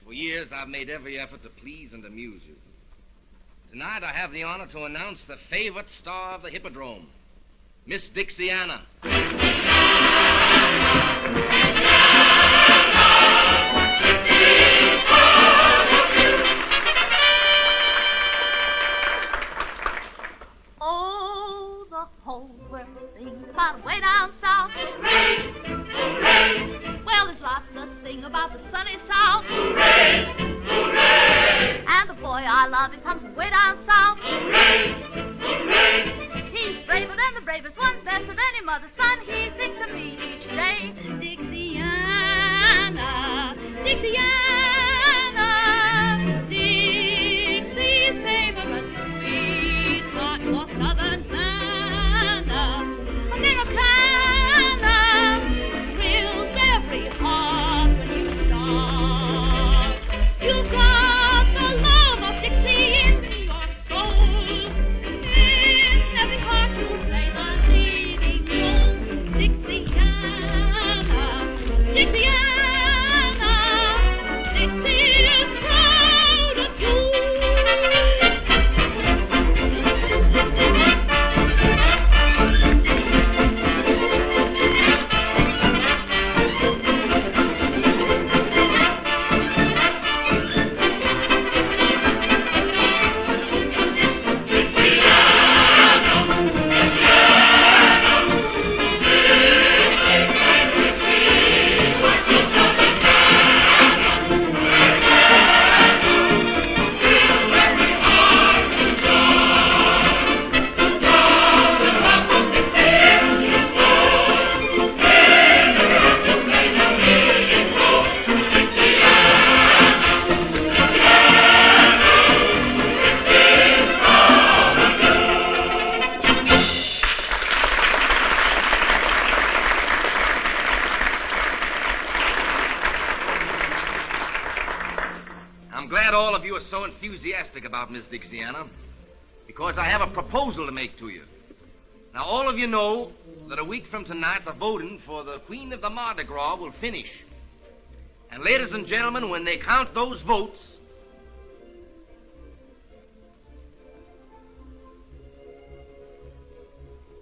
for years I've made every effort to please and amuse you. Tonight I have the honor to announce the favorite star of the Hippodrome, Miss Dixiana. Oh, the whole world sings about way down south. Hooray! Hooray! Well, there's lots to sing about the sunny south. Hooray! Hooray! And the boy I love, he comes from way down south. Hooray! Hooray! He's braver than the bravest one, best of any mother's son. He sings to me each day. Dixiana, Dixiana, Dixie's favorite sweetheart for southern Hannah. Americana thrills every heart when you start. You've got the love of Dixie in your soul. In every part you play the leading role. Dixiana, Dixiana, Dixie is proud of you. I'm glad all of you are so enthusiastic about Miss Dixiana, because I have a proposal to make to you. Now, all of you know that a week from tonight, the voting for the Queen of the Mardi Gras will finish. And ladies and gentlemen, when they count those votes,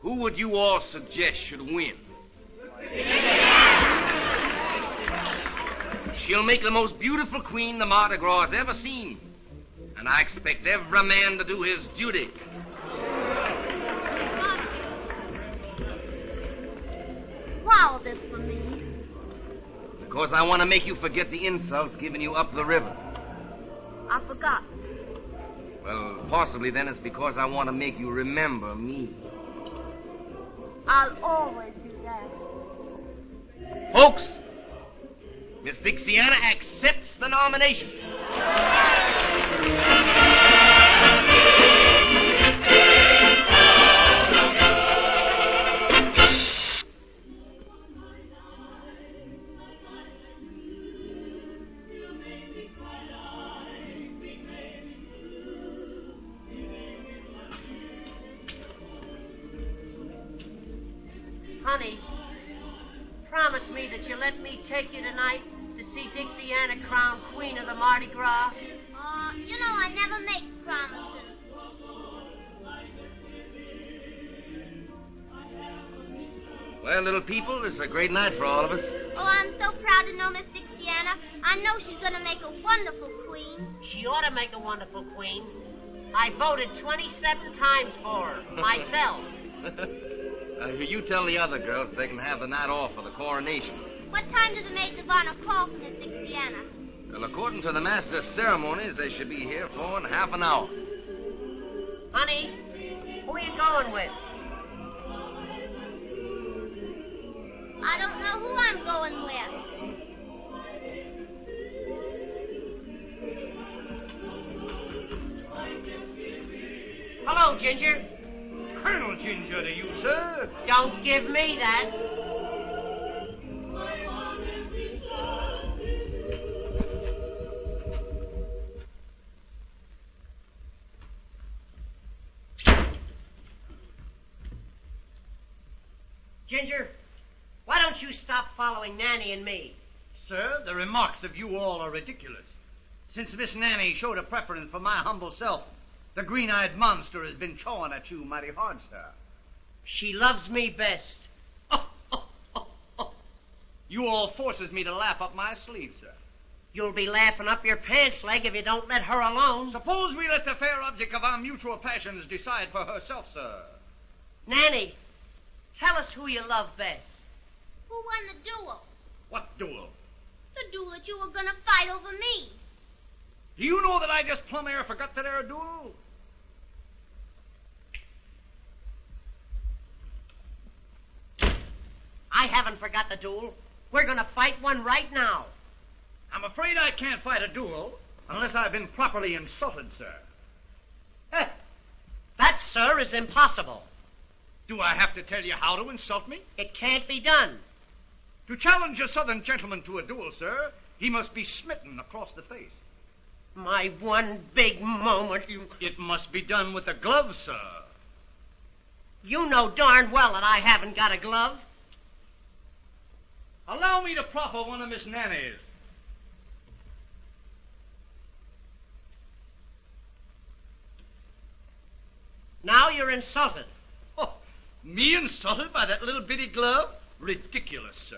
who would you all suggest should win? She'll make the most beautiful queen the Mardi Gras has ever seen. And I expect every man to do his duty. Why all this for me? Because I want to make you forget the insults given you up the river. I forgot. Well, possibly then it's because I want to make you remember me. I'll always do that. Folks, Miss Dixiana accepts the nomination. Honey, promise me that you'll let me take you tonight to see Dixiana crowned Queen of the Mardi Gras. You know I never make promises. Well, little people, it's a great night for all of us. Oh, I'm so proud to know Miss Dixiana. I know she's going to make a wonderful queen. She ought to make a wonderful queen. I voted 27 times for her, myself. You tell the other girls they can have the night off for the coronation. What time do the maids of honor call for Miss Dixiana? Well, according to the master of ceremonies, they should be here for in half an hour. Honey, who are you going with? I don't know who I'm going with. Hello, Ginger. Colonel Ginger to you, sir. Don't give me that. Ginger, why don't you stop following Nanny and me? Sir, the remarks of you all are ridiculous. Since Miss Nanny showed a preference for my humble self, the green-eyed monster has been chawing at you mighty hard, sir. She loves me best. You all forces me to laugh up my sleeve, sir. You'll be laughing up your pants leg if you don't let her alone. Suppose we let the fair object of our mutual passions decide for herself, sir. Nanny, tell us who you love best. Who won the duel? What duel? The duel that you were going to fight over me. Do you know that I just plumb air forgot that air duel? I haven't forgot the duel. We're going to fight one right now. I'm afraid I can't fight a duel unless I've been properly insulted, sir. That, sir, is impossible. Do I have to tell you how to insult me? It can't be done. To challenge a southern gentleman to a duel, sir, he must be smitten across the face. My one big moment, you... It must be done with a glove, sir. You know darn well that I haven't got a glove. Allow me to proffer one of Miss Nanny's. Now you're insulted. Oh, me insulted by that little bitty glove? Ridiculous, sir.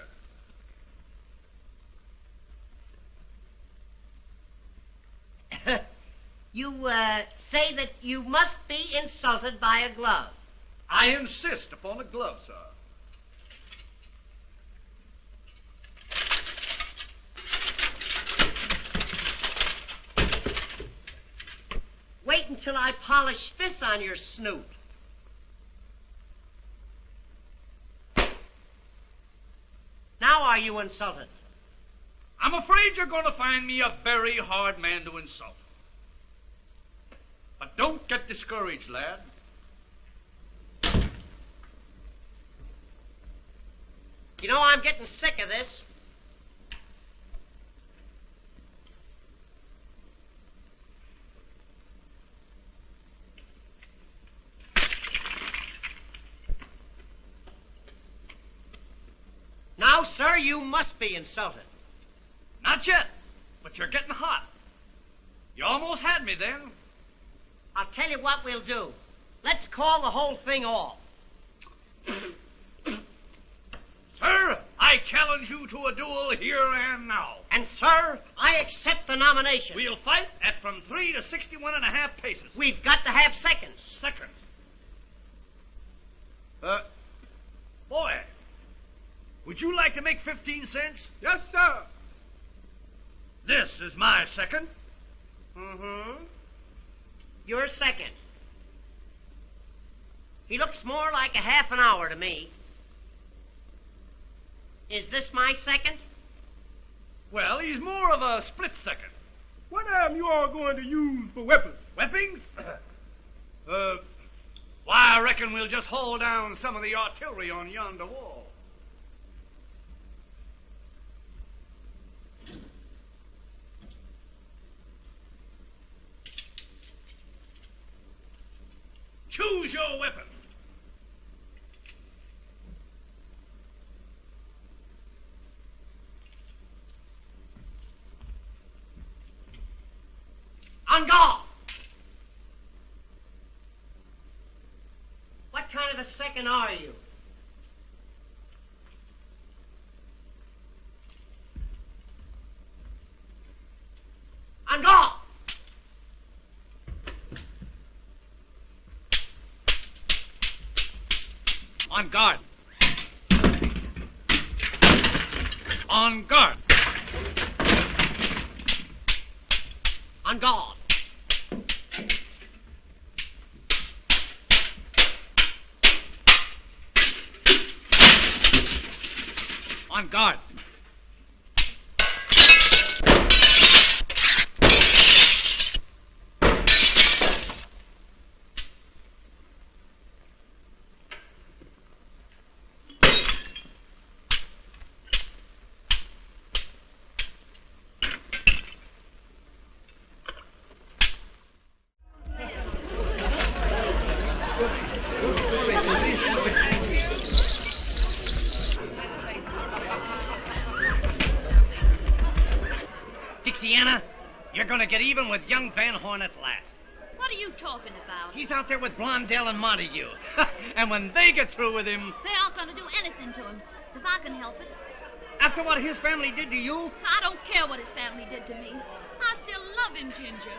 You say that you must be insulted by a glove. I insist upon a glove, sir. Wait until I polish this on your snoot. Now are you insulted? I'm afraid you're going to find me a very hard man to insult. But don't get discouraged, lad. You know, I'm getting sick of this. Now, sir, you must be insulted. Not yet, but you're getting hot. You almost had me then. I'll tell you what we'll do. Let's call the whole thing off. Sir, I challenge you to a duel here and now. And, sir, I accept the nomination. We'll fight at from 3 to 61.5 paces. We've got to have seconds. Seconds? Boy, would you like to make 15 cents? Yes, sir. This is my second. Mm-hmm. Your second. He looks more like a half an hour to me. Is this my second? Well, he's more of a split second. What am you all going to use for weapons? Weapons? Why, I reckon we'll just haul down some of the artillery on yonder wall. Choose your weapon. On guard! What kind of a second are you? On guard! On guard. On guard. On guard. On guard. Dixiana, you're going to get even with young Van Horn at last. What are you talking about? He's out there with Blondell and Montague. And when they get through with him... They aren't going to do anything to him, if I can help it. After what his family did to you? I don't care what his family did to me. I still love him, Ginger.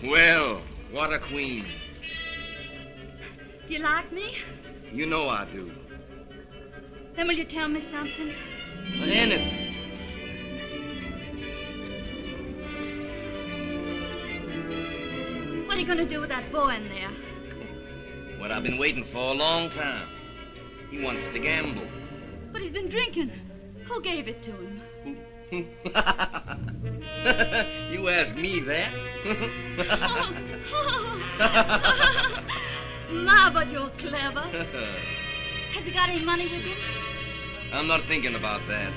Well, what a queen. Do you like me? You know I do. Then will you tell me something? Anything. What are you going to do with that boy in there? What I've been waiting for a long time. He wants to gamble. But he's been drinking. Who gave it to him? You ask me that? My, but you're clever. Has he got any money with him? I'm not thinking about that.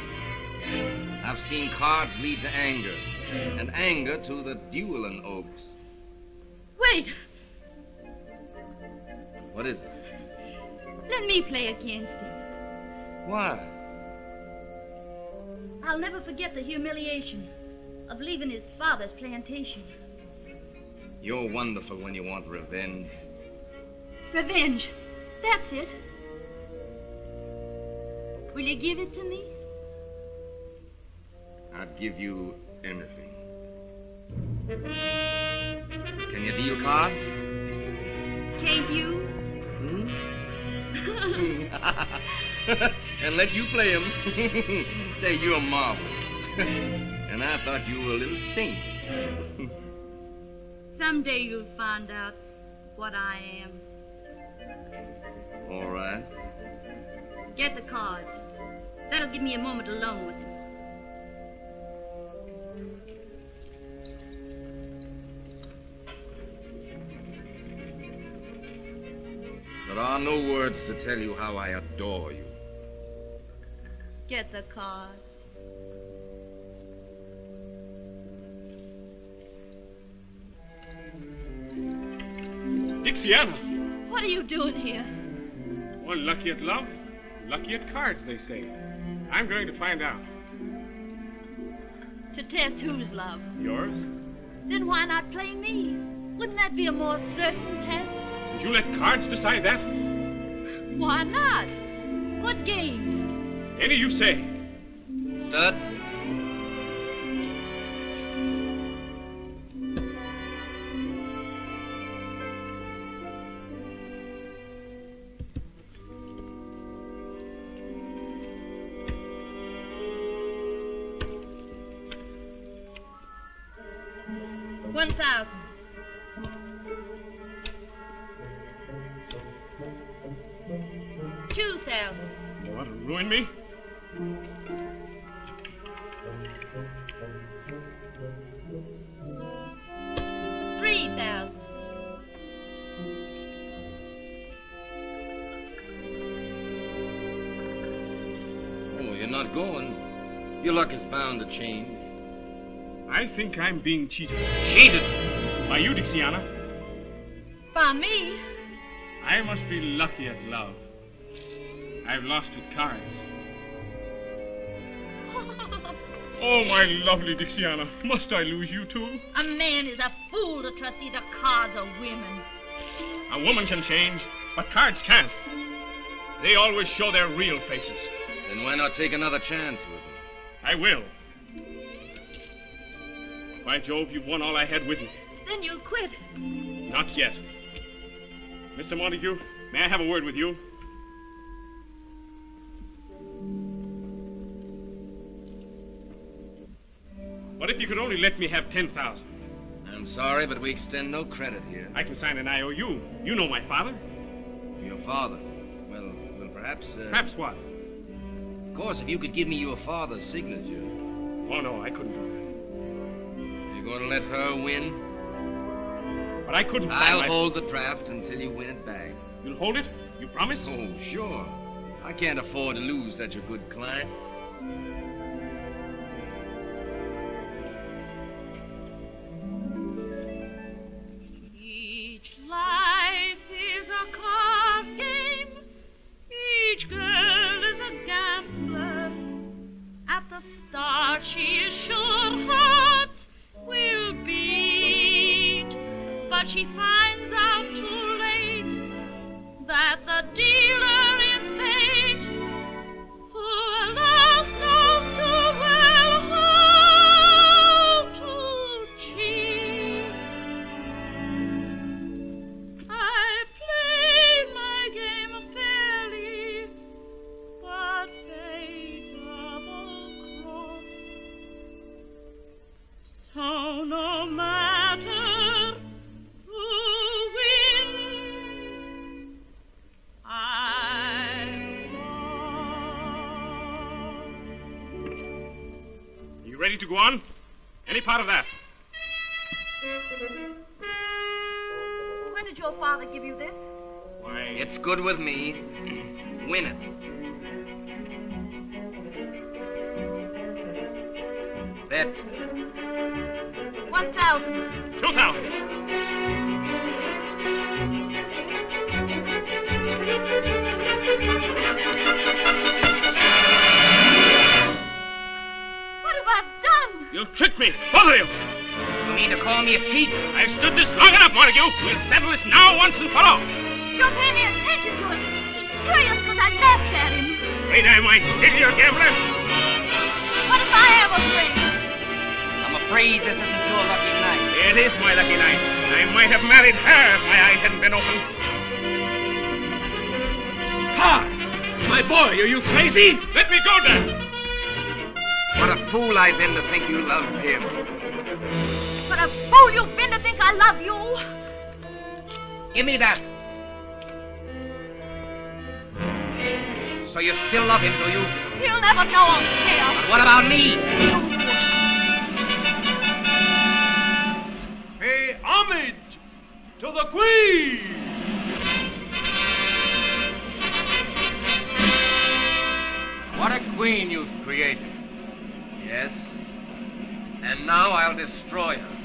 I've seen cards lead to anger, and anger to the dueling oaks. Wait. What is it? Let me play against him. Why? I'll never forget the humiliation of leaving his father's plantation. You're wonderful when you want revenge. Revenge. That's it. Will you give it to me? I'd give you anything. Can you deal cards? Can't you? And let you play him. Say you're a marvel. And I thought you were a little saint. Someday you'll find out what I am. All right. Get the cards. That'll give me a moment alone with him. There are no words to tell you how I adore you. Get the cards. Dixiana. What are you doing here? One lucky at love, lucky at cards, they say. I'm going to find out. To test whose love? Yours? Then why not play me? Wouldn't that be a more certain test? Would you let cards decide that? Why not? What game? Any you say. Stud. $1,000. $2,000. You want to ruin me? $3,000. Oh, you're not going. Your luck is bound to change. I think I'm being cheated. Cheated? By you, Dixiana. By me? I must be lucky at love. I've lost at cards. Oh, my lovely Dixiana, must I lose you too? A man is a fool to trust either cards or women. A woman can change, but cards can't. They always show their real faces. Then why not take another chance with them? I will. By Jove, you've won all I had with me. Then you'll quit. Not yet. Mr. Montague, may I have a word with you? What if you could only let me have 10,000? I'm sorry, but we extend no credit here. I can sign an IOU. You know my father. Your father? Well, perhaps... Perhaps what? Of course, if you could give me your father's signature. Oh, no, I couldn't do You're going to let her win? that. But I couldn't sign I'll hold the draft until you win it back. You'll hold it? You promise? Oh, sure. I can't afford to lose such a good client. Each life is a card game. Each girl is a gambler. At the start, she is sure hearts will beat. But she finds out too late that the dealer is fate, who alas knows too well how to cheat. I play my game fairly, but fate double cross. So no matter who wins, You ready to go on? Any part of that? When did your father give you this? Why... It's good with me. Win it. Bet. 1,000. 2,000. What have I done? You've tricked me, both of you. You mean to call me a cheat? I've stood this long enough, Montague. We'll settle this now once and for all. You're paying me attention to him. He's furious because I laughed at him. Afraid I might hit you, gambler? What if I am afraid? I'm afraid this isn't your lucky night. It is my lucky night. I might have married her if my eyes hadn't been open. Ha! My boy, are you crazy? Let me go, Dad. What a fool I've been to think you loved him. What a fool you've been to think I love you. Give me that. So you still love him, do you? He'll never know I'm here. But what about me? Pay homage to the Queen! What a queen you've created. Yes. And now I'll destroy her.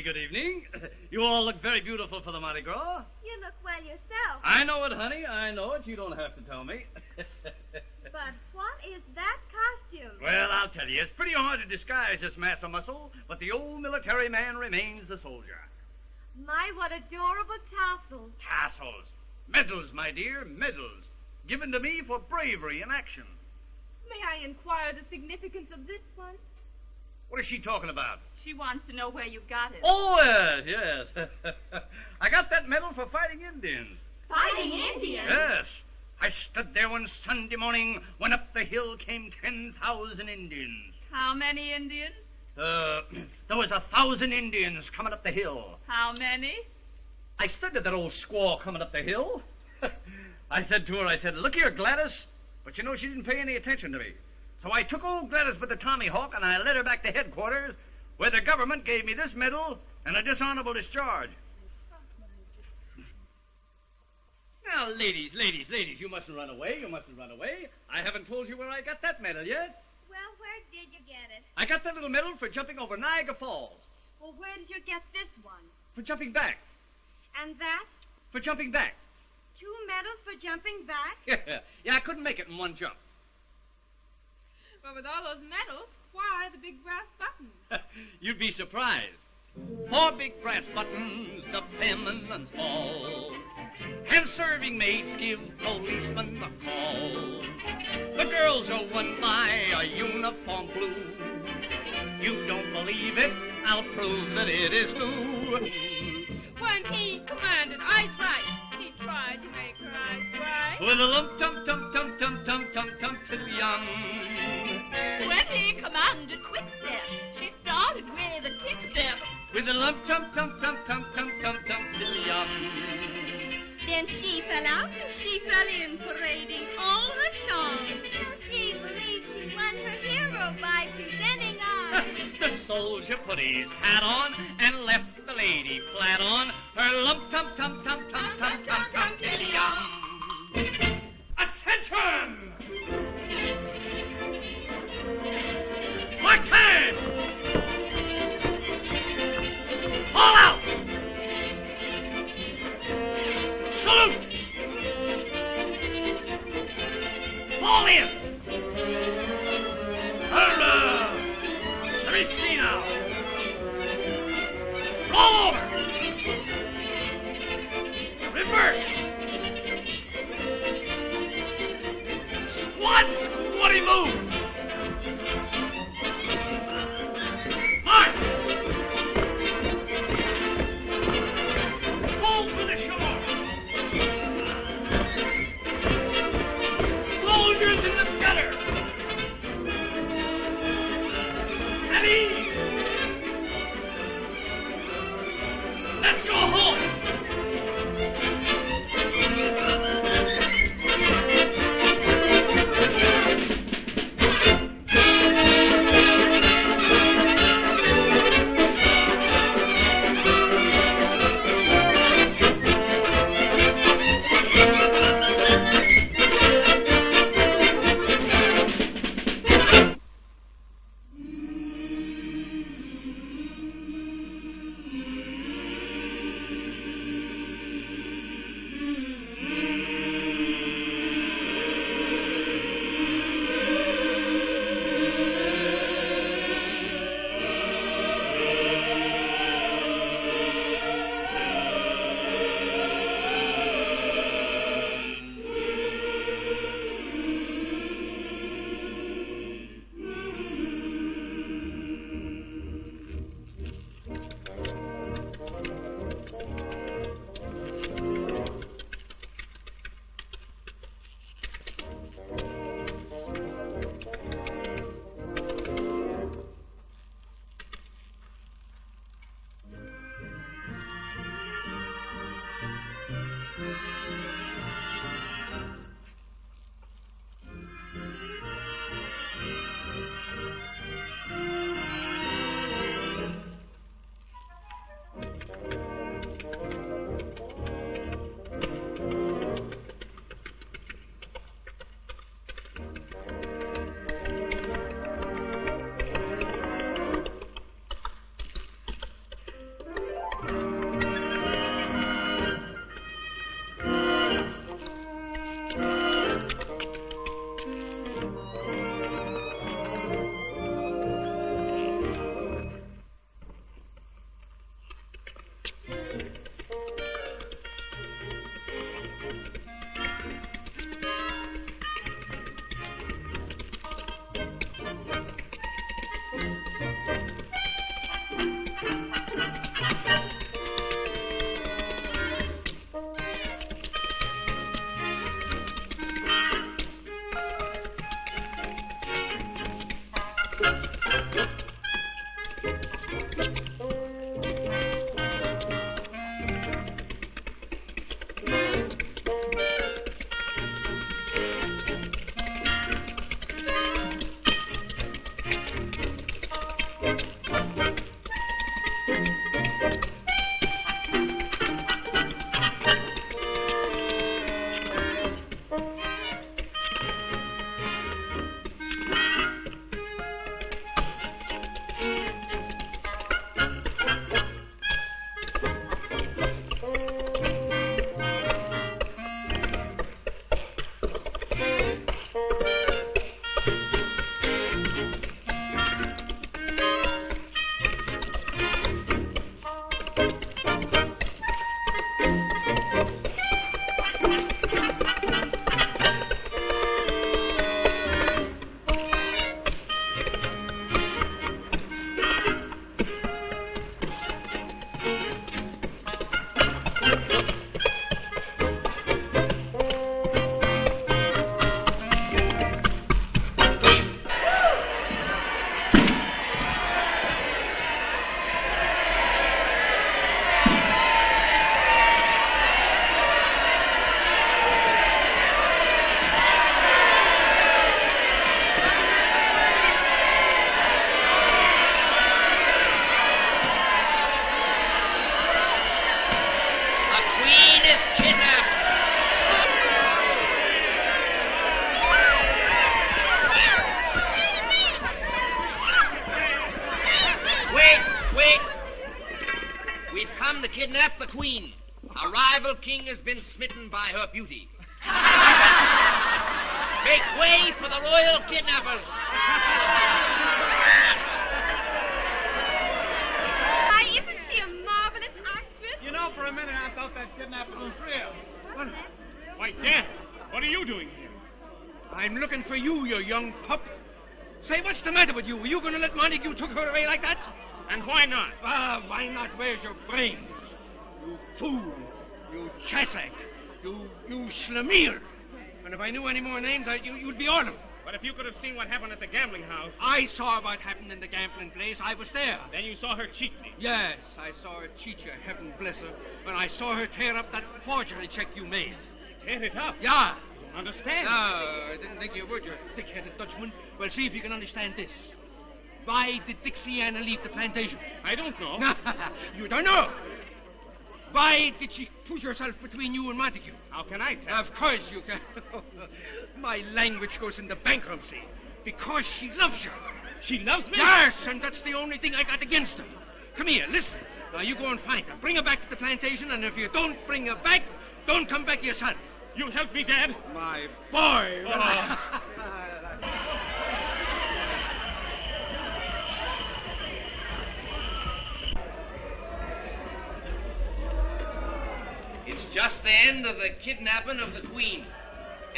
Good evening. You all look very beautiful for the Mardi Gras. You look well yourself. I know it, honey. I know it. You don't have to tell me. But what is that costume? Well, I'll tell you. It's pretty hard to disguise this mass of muscle, but the old military man remains the soldier. My, what adorable tassels. Tassels. Medals, my dear, medals. Given to me for bravery in action. May I inquire the significance of this one? What is she talking about? She wants to know where you got it. Oh, yes. I got that medal for fighting Indians. Fighting Indians? Yes. I stood there one Sunday morning when up the hill came 10,000 Indians. How many Indians? There was 1,000 Indians coming up the hill. How many? I stood at that old squaw coming up the hill. I said to her, look here, Gladys. But you know, she didn't pay any attention to me. So I took old Gladys by the tomahawk and I led her back to headquarters, where the government gave me this medal and a dishonorable discharge. Now, ladies, you mustn't run away. I haven't told you where I got that medal yet. Well, where did you get it? I got that little medal for jumping over Niagara Falls. Well, where did you get this one? For jumping back. And that? For jumping back. 2 medals for jumping back? Yeah, I couldn't make it in one jump. But with all those medals, why the big brass buttons? You'd be surprised. 4 big brass buttons, the feminines fall. And serving maids give policemen a call. The girls are won by a uniform blue. You don't believe it? I'll prove that it is blue. When he commanded eyes right, he tried to make her eyes bright. With a lump tum tum tum tum tum tum tum till young. When he commanded quick step, she started with a kick step. With a lump tum tum tum tum tum tum tum till young. Then she fell out and she fell in, parading all her charms. She believed she won her hero by presenting arms. The soldier put his hat on and left the lady flat on her lump tum tum tum tum tum tum tum till young. Attention! Mark time! All out! Salute! Fall in! Hurrah! Let me see now. Roll over! Reverse! Squat, squatty move! March! Hold for the shore! Soldiers in the gutter! At ease! Let's go home! Kidnap the queen. A rival king has been smitten by her beauty. Make way for the royal kidnappers. Why, isn't she a marvelous actress? You know, for a minute I thought that kidnapping was real. Why, Dad, what are you doing here? I'm looking for you, you young pup. Say, what's the matter with you? Were you going to let Montague took her away like that? And why not? Why not? Where's your brains? You fool. You chassack. You schlemiel. And if I knew any more names, you'd be on them. But if you could have seen what happened at the gambling house... I saw what happened in the gambling place. I was there. Then you saw her cheat me. Yes, I saw her cheat you, heaven bless her. And I saw her tear up that forgery check you made. Tear it up? Yeah. Understand? No, I didn't think you would, you thick-headed Dutchman. Well, see if you can understand this. Why did Dixiana leave the plantation? I don't know. You don't know? Why did she push herself between you and Montague? How can I tell? Of course you can. My language goes into bankruptcy. Because she loves you. She loves me? Yes, and that's the only thing I got against her. Come here, listen. Now, you go and find her. Bring her back to the plantation, and if you don't bring her back, don't come back yourself. You'll help me, Dad? My boy. Oh. It's just the end of the kidnapping of the queen.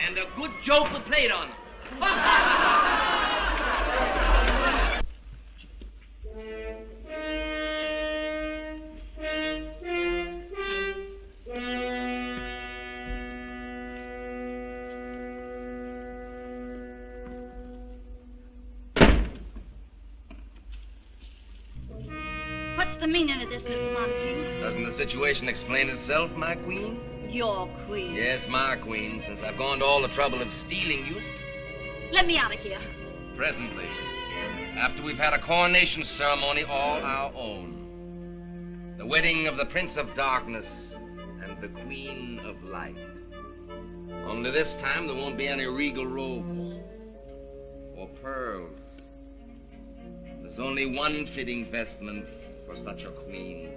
And a good joke we played on. What's the meaning of this, Mr. Montague? Doesn't the situation explain itself, my queen? Your queen. Yes, my queen, since I've gone to all the trouble of stealing you. Let me out of here. Presently, after we've had a coronation ceremony all our own. The wedding of the Prince of Darkness and the Queen of Light. Only this time there won't be any regal robes or pearls. There's only one fitting vestment for such a queen.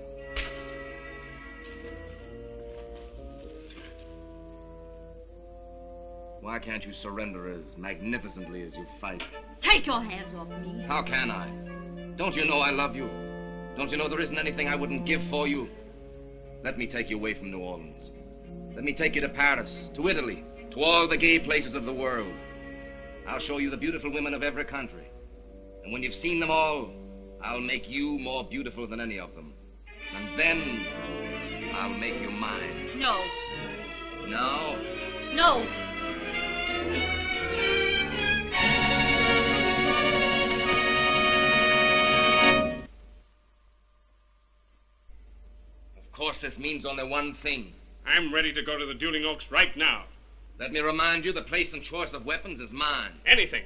Why can't you surrender as magnificently as you fight? Take your hands off me. How can I? Don't you know I love you? Don't you know there isn't anything I wouldn't give for you? Let me take you away from New Orleans. Let me take you to Paris, to Italy, to all the gay places of the world. I'll show you the beautiful women of every country. And when you've seen them all, I'll make you more beautiful than any of them. And then I'll make you mine. No. No? No. course, this means only one thing. I'm ready to go to the Dueling Oaks right now. Let me remind you, the place and choice of weapons is mine. Anything.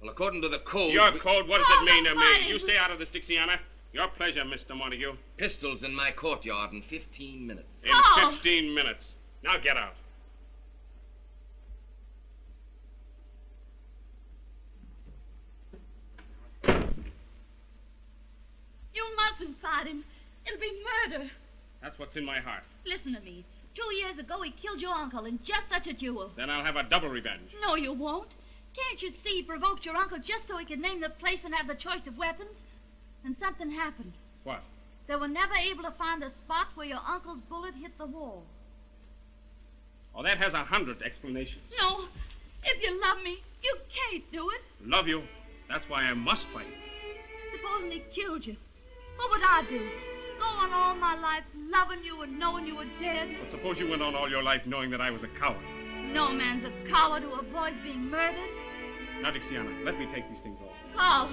Well, according to the code... Your code, what does it mean to me? You stay out of this, Dixiana. Your pleasure, Mr. Montague. Pistols in my courtyard in 15 minutes. In 15 minutes. Now get out. You mustn't fight him. It'll be murder. That's what's in my heart. Listen to me. 2 years ago, he killed your uncle in just such a duel. Then I'll have a double revenge. No, you won't. Can't you see he provoked your uncle just so he could name the place and have the choice of weapons? And something happened. What? They were never able to find the spot where your uncle's bullet hit the wall. Oh, that has 100 explanations. No. If you love me, you can't do it. Love you. That's why I must fight. Supposing he killed you, what would I do? Go on all my life loving you and knowing you were dead? But suppose you went on all your life knowing that I was a coward. No man's a coward who avoids being murdered. Now, Dixiana, let me take these things off. Carl,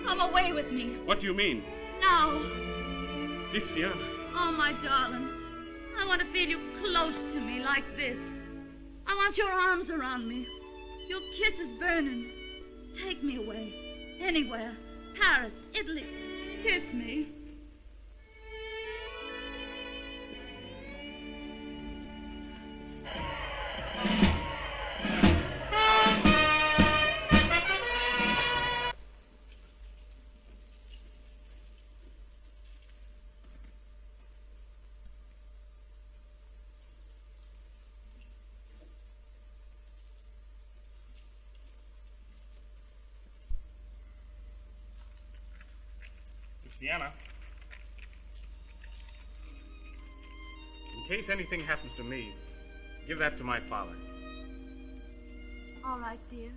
come away with me. What do you mean? Now. Dixiana. Oh, my darling. I want to feel you close to me like this. I want your arms around me. Your kiss is burning. Take me away. Anywhere. Paris, Italy. Kiss me. Dixiana. In case anything happens to me, give that to my father. All right, dear.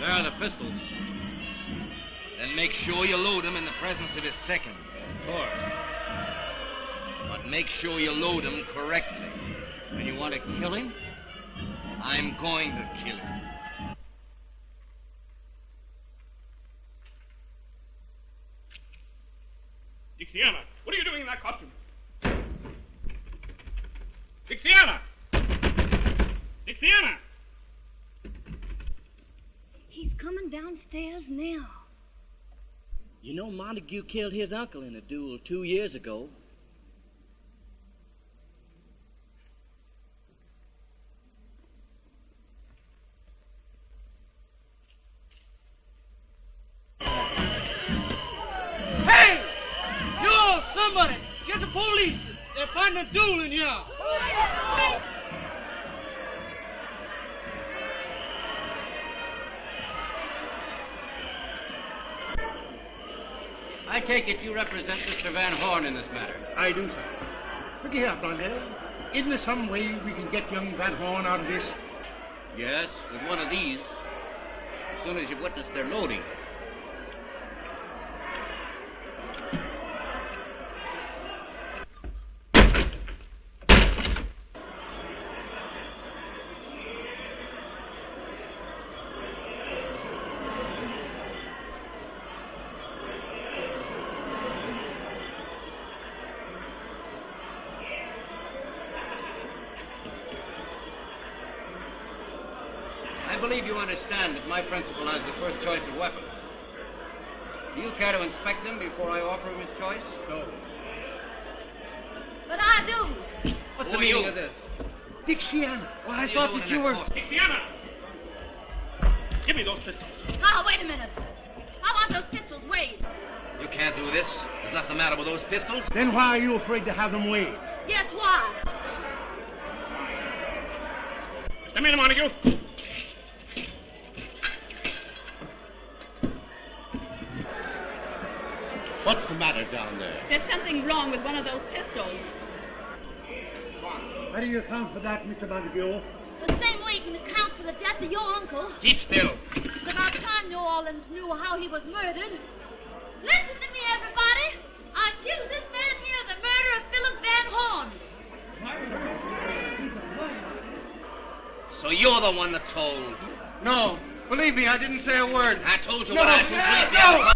There are the pistols. Then make sure you load them in the presence of his second. Of course. But make sure you load them correctly. And you want to kill him? I'm going to kill him. Dixiana, what are you doing in that costume? Dixiana! Dixiana! He's coming downstairs now. You know, Montague killed his uncle in a duel 2 years ago. Hey! You, somebody! Get the police! They're finding a duel in here! I take it you represent Mr. Van Horn in this matter. I do, sir. Look here, Blondell. Isn't there some way we can get young Van Horn out of this? Yes, with one of these. As soon as you witness their loading. I believe you understand that my principal has the first choice of weapons. Do you care to inspect them before I offer him his choice? No. But I do. What's the meaning of this? Dixiana. Well, I thought that you were... Dixiana! Give me those pistols. Now, wait a minute. I want those pistols weighed. You can't do this. There's nothing the matter with those pistols. Then why are you afraid to have them weighed? Yes, why? Mr. Mayor Montague. What's the matter down there? There's something wrong with one of those pistols. How do you account for that, Mr. Montague? The same way you can account for the death of your uncle. Keep still. It's about time you Orleans knew how he was murdered. Listen to me, everybody. I accuse this man here of the murder of Philip Van Horn. So you're the one that told. No. Believe me, I didn't say a word. I told you No, what I told you.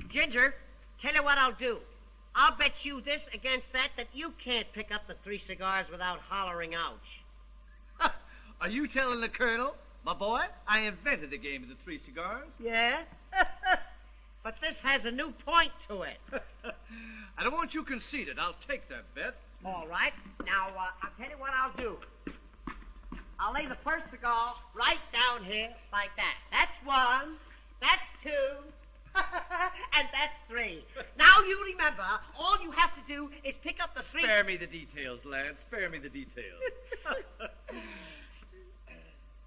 Ginger, tell you what I'll do. I'll bet you this against that you can't pick up the 3 cigars without hollering ouch. Are you telling the Colonel? My boy, I invented the game of the 3 cigars. Yeah? But this has a new point to it. I don't want you conceited. I'll take that bet. All right. Now, I'll tell you what I'll do. I'll lay the first cigar right down here like that. That's 1. That's 2. And that's 3. Now you remember, all you have to do is pick up the 3... Spare me the details, lad. Spare me the details.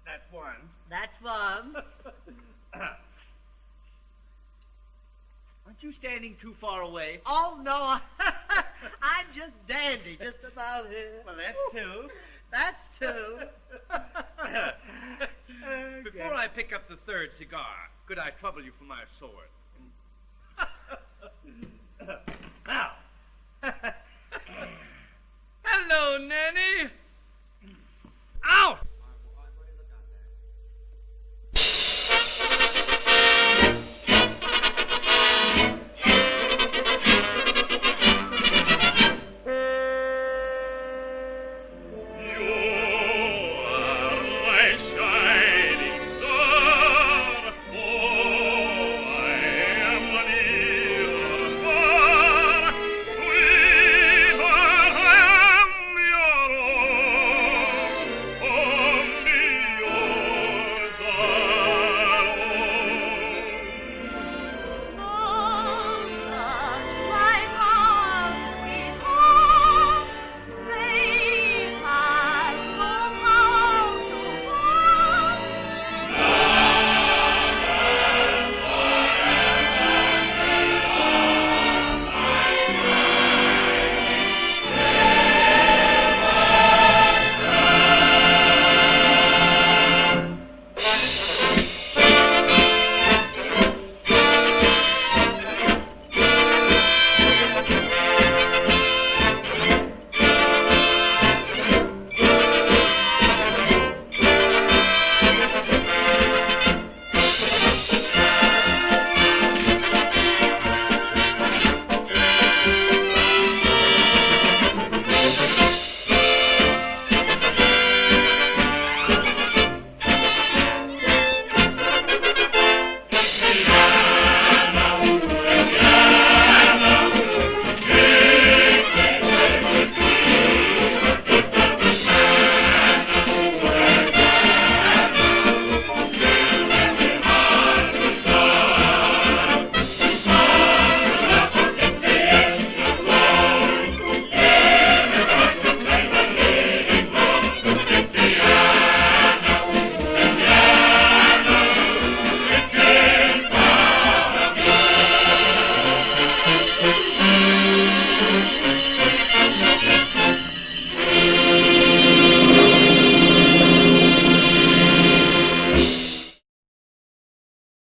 That's 1. That's 1. Aren't you standing too far away? Oh, no. I'm just dandy, just about here. Well, that's 2. That's 2. Before I pick up the 3rd cigar, could I trouble you for my sword? Now. Hello, Nanny.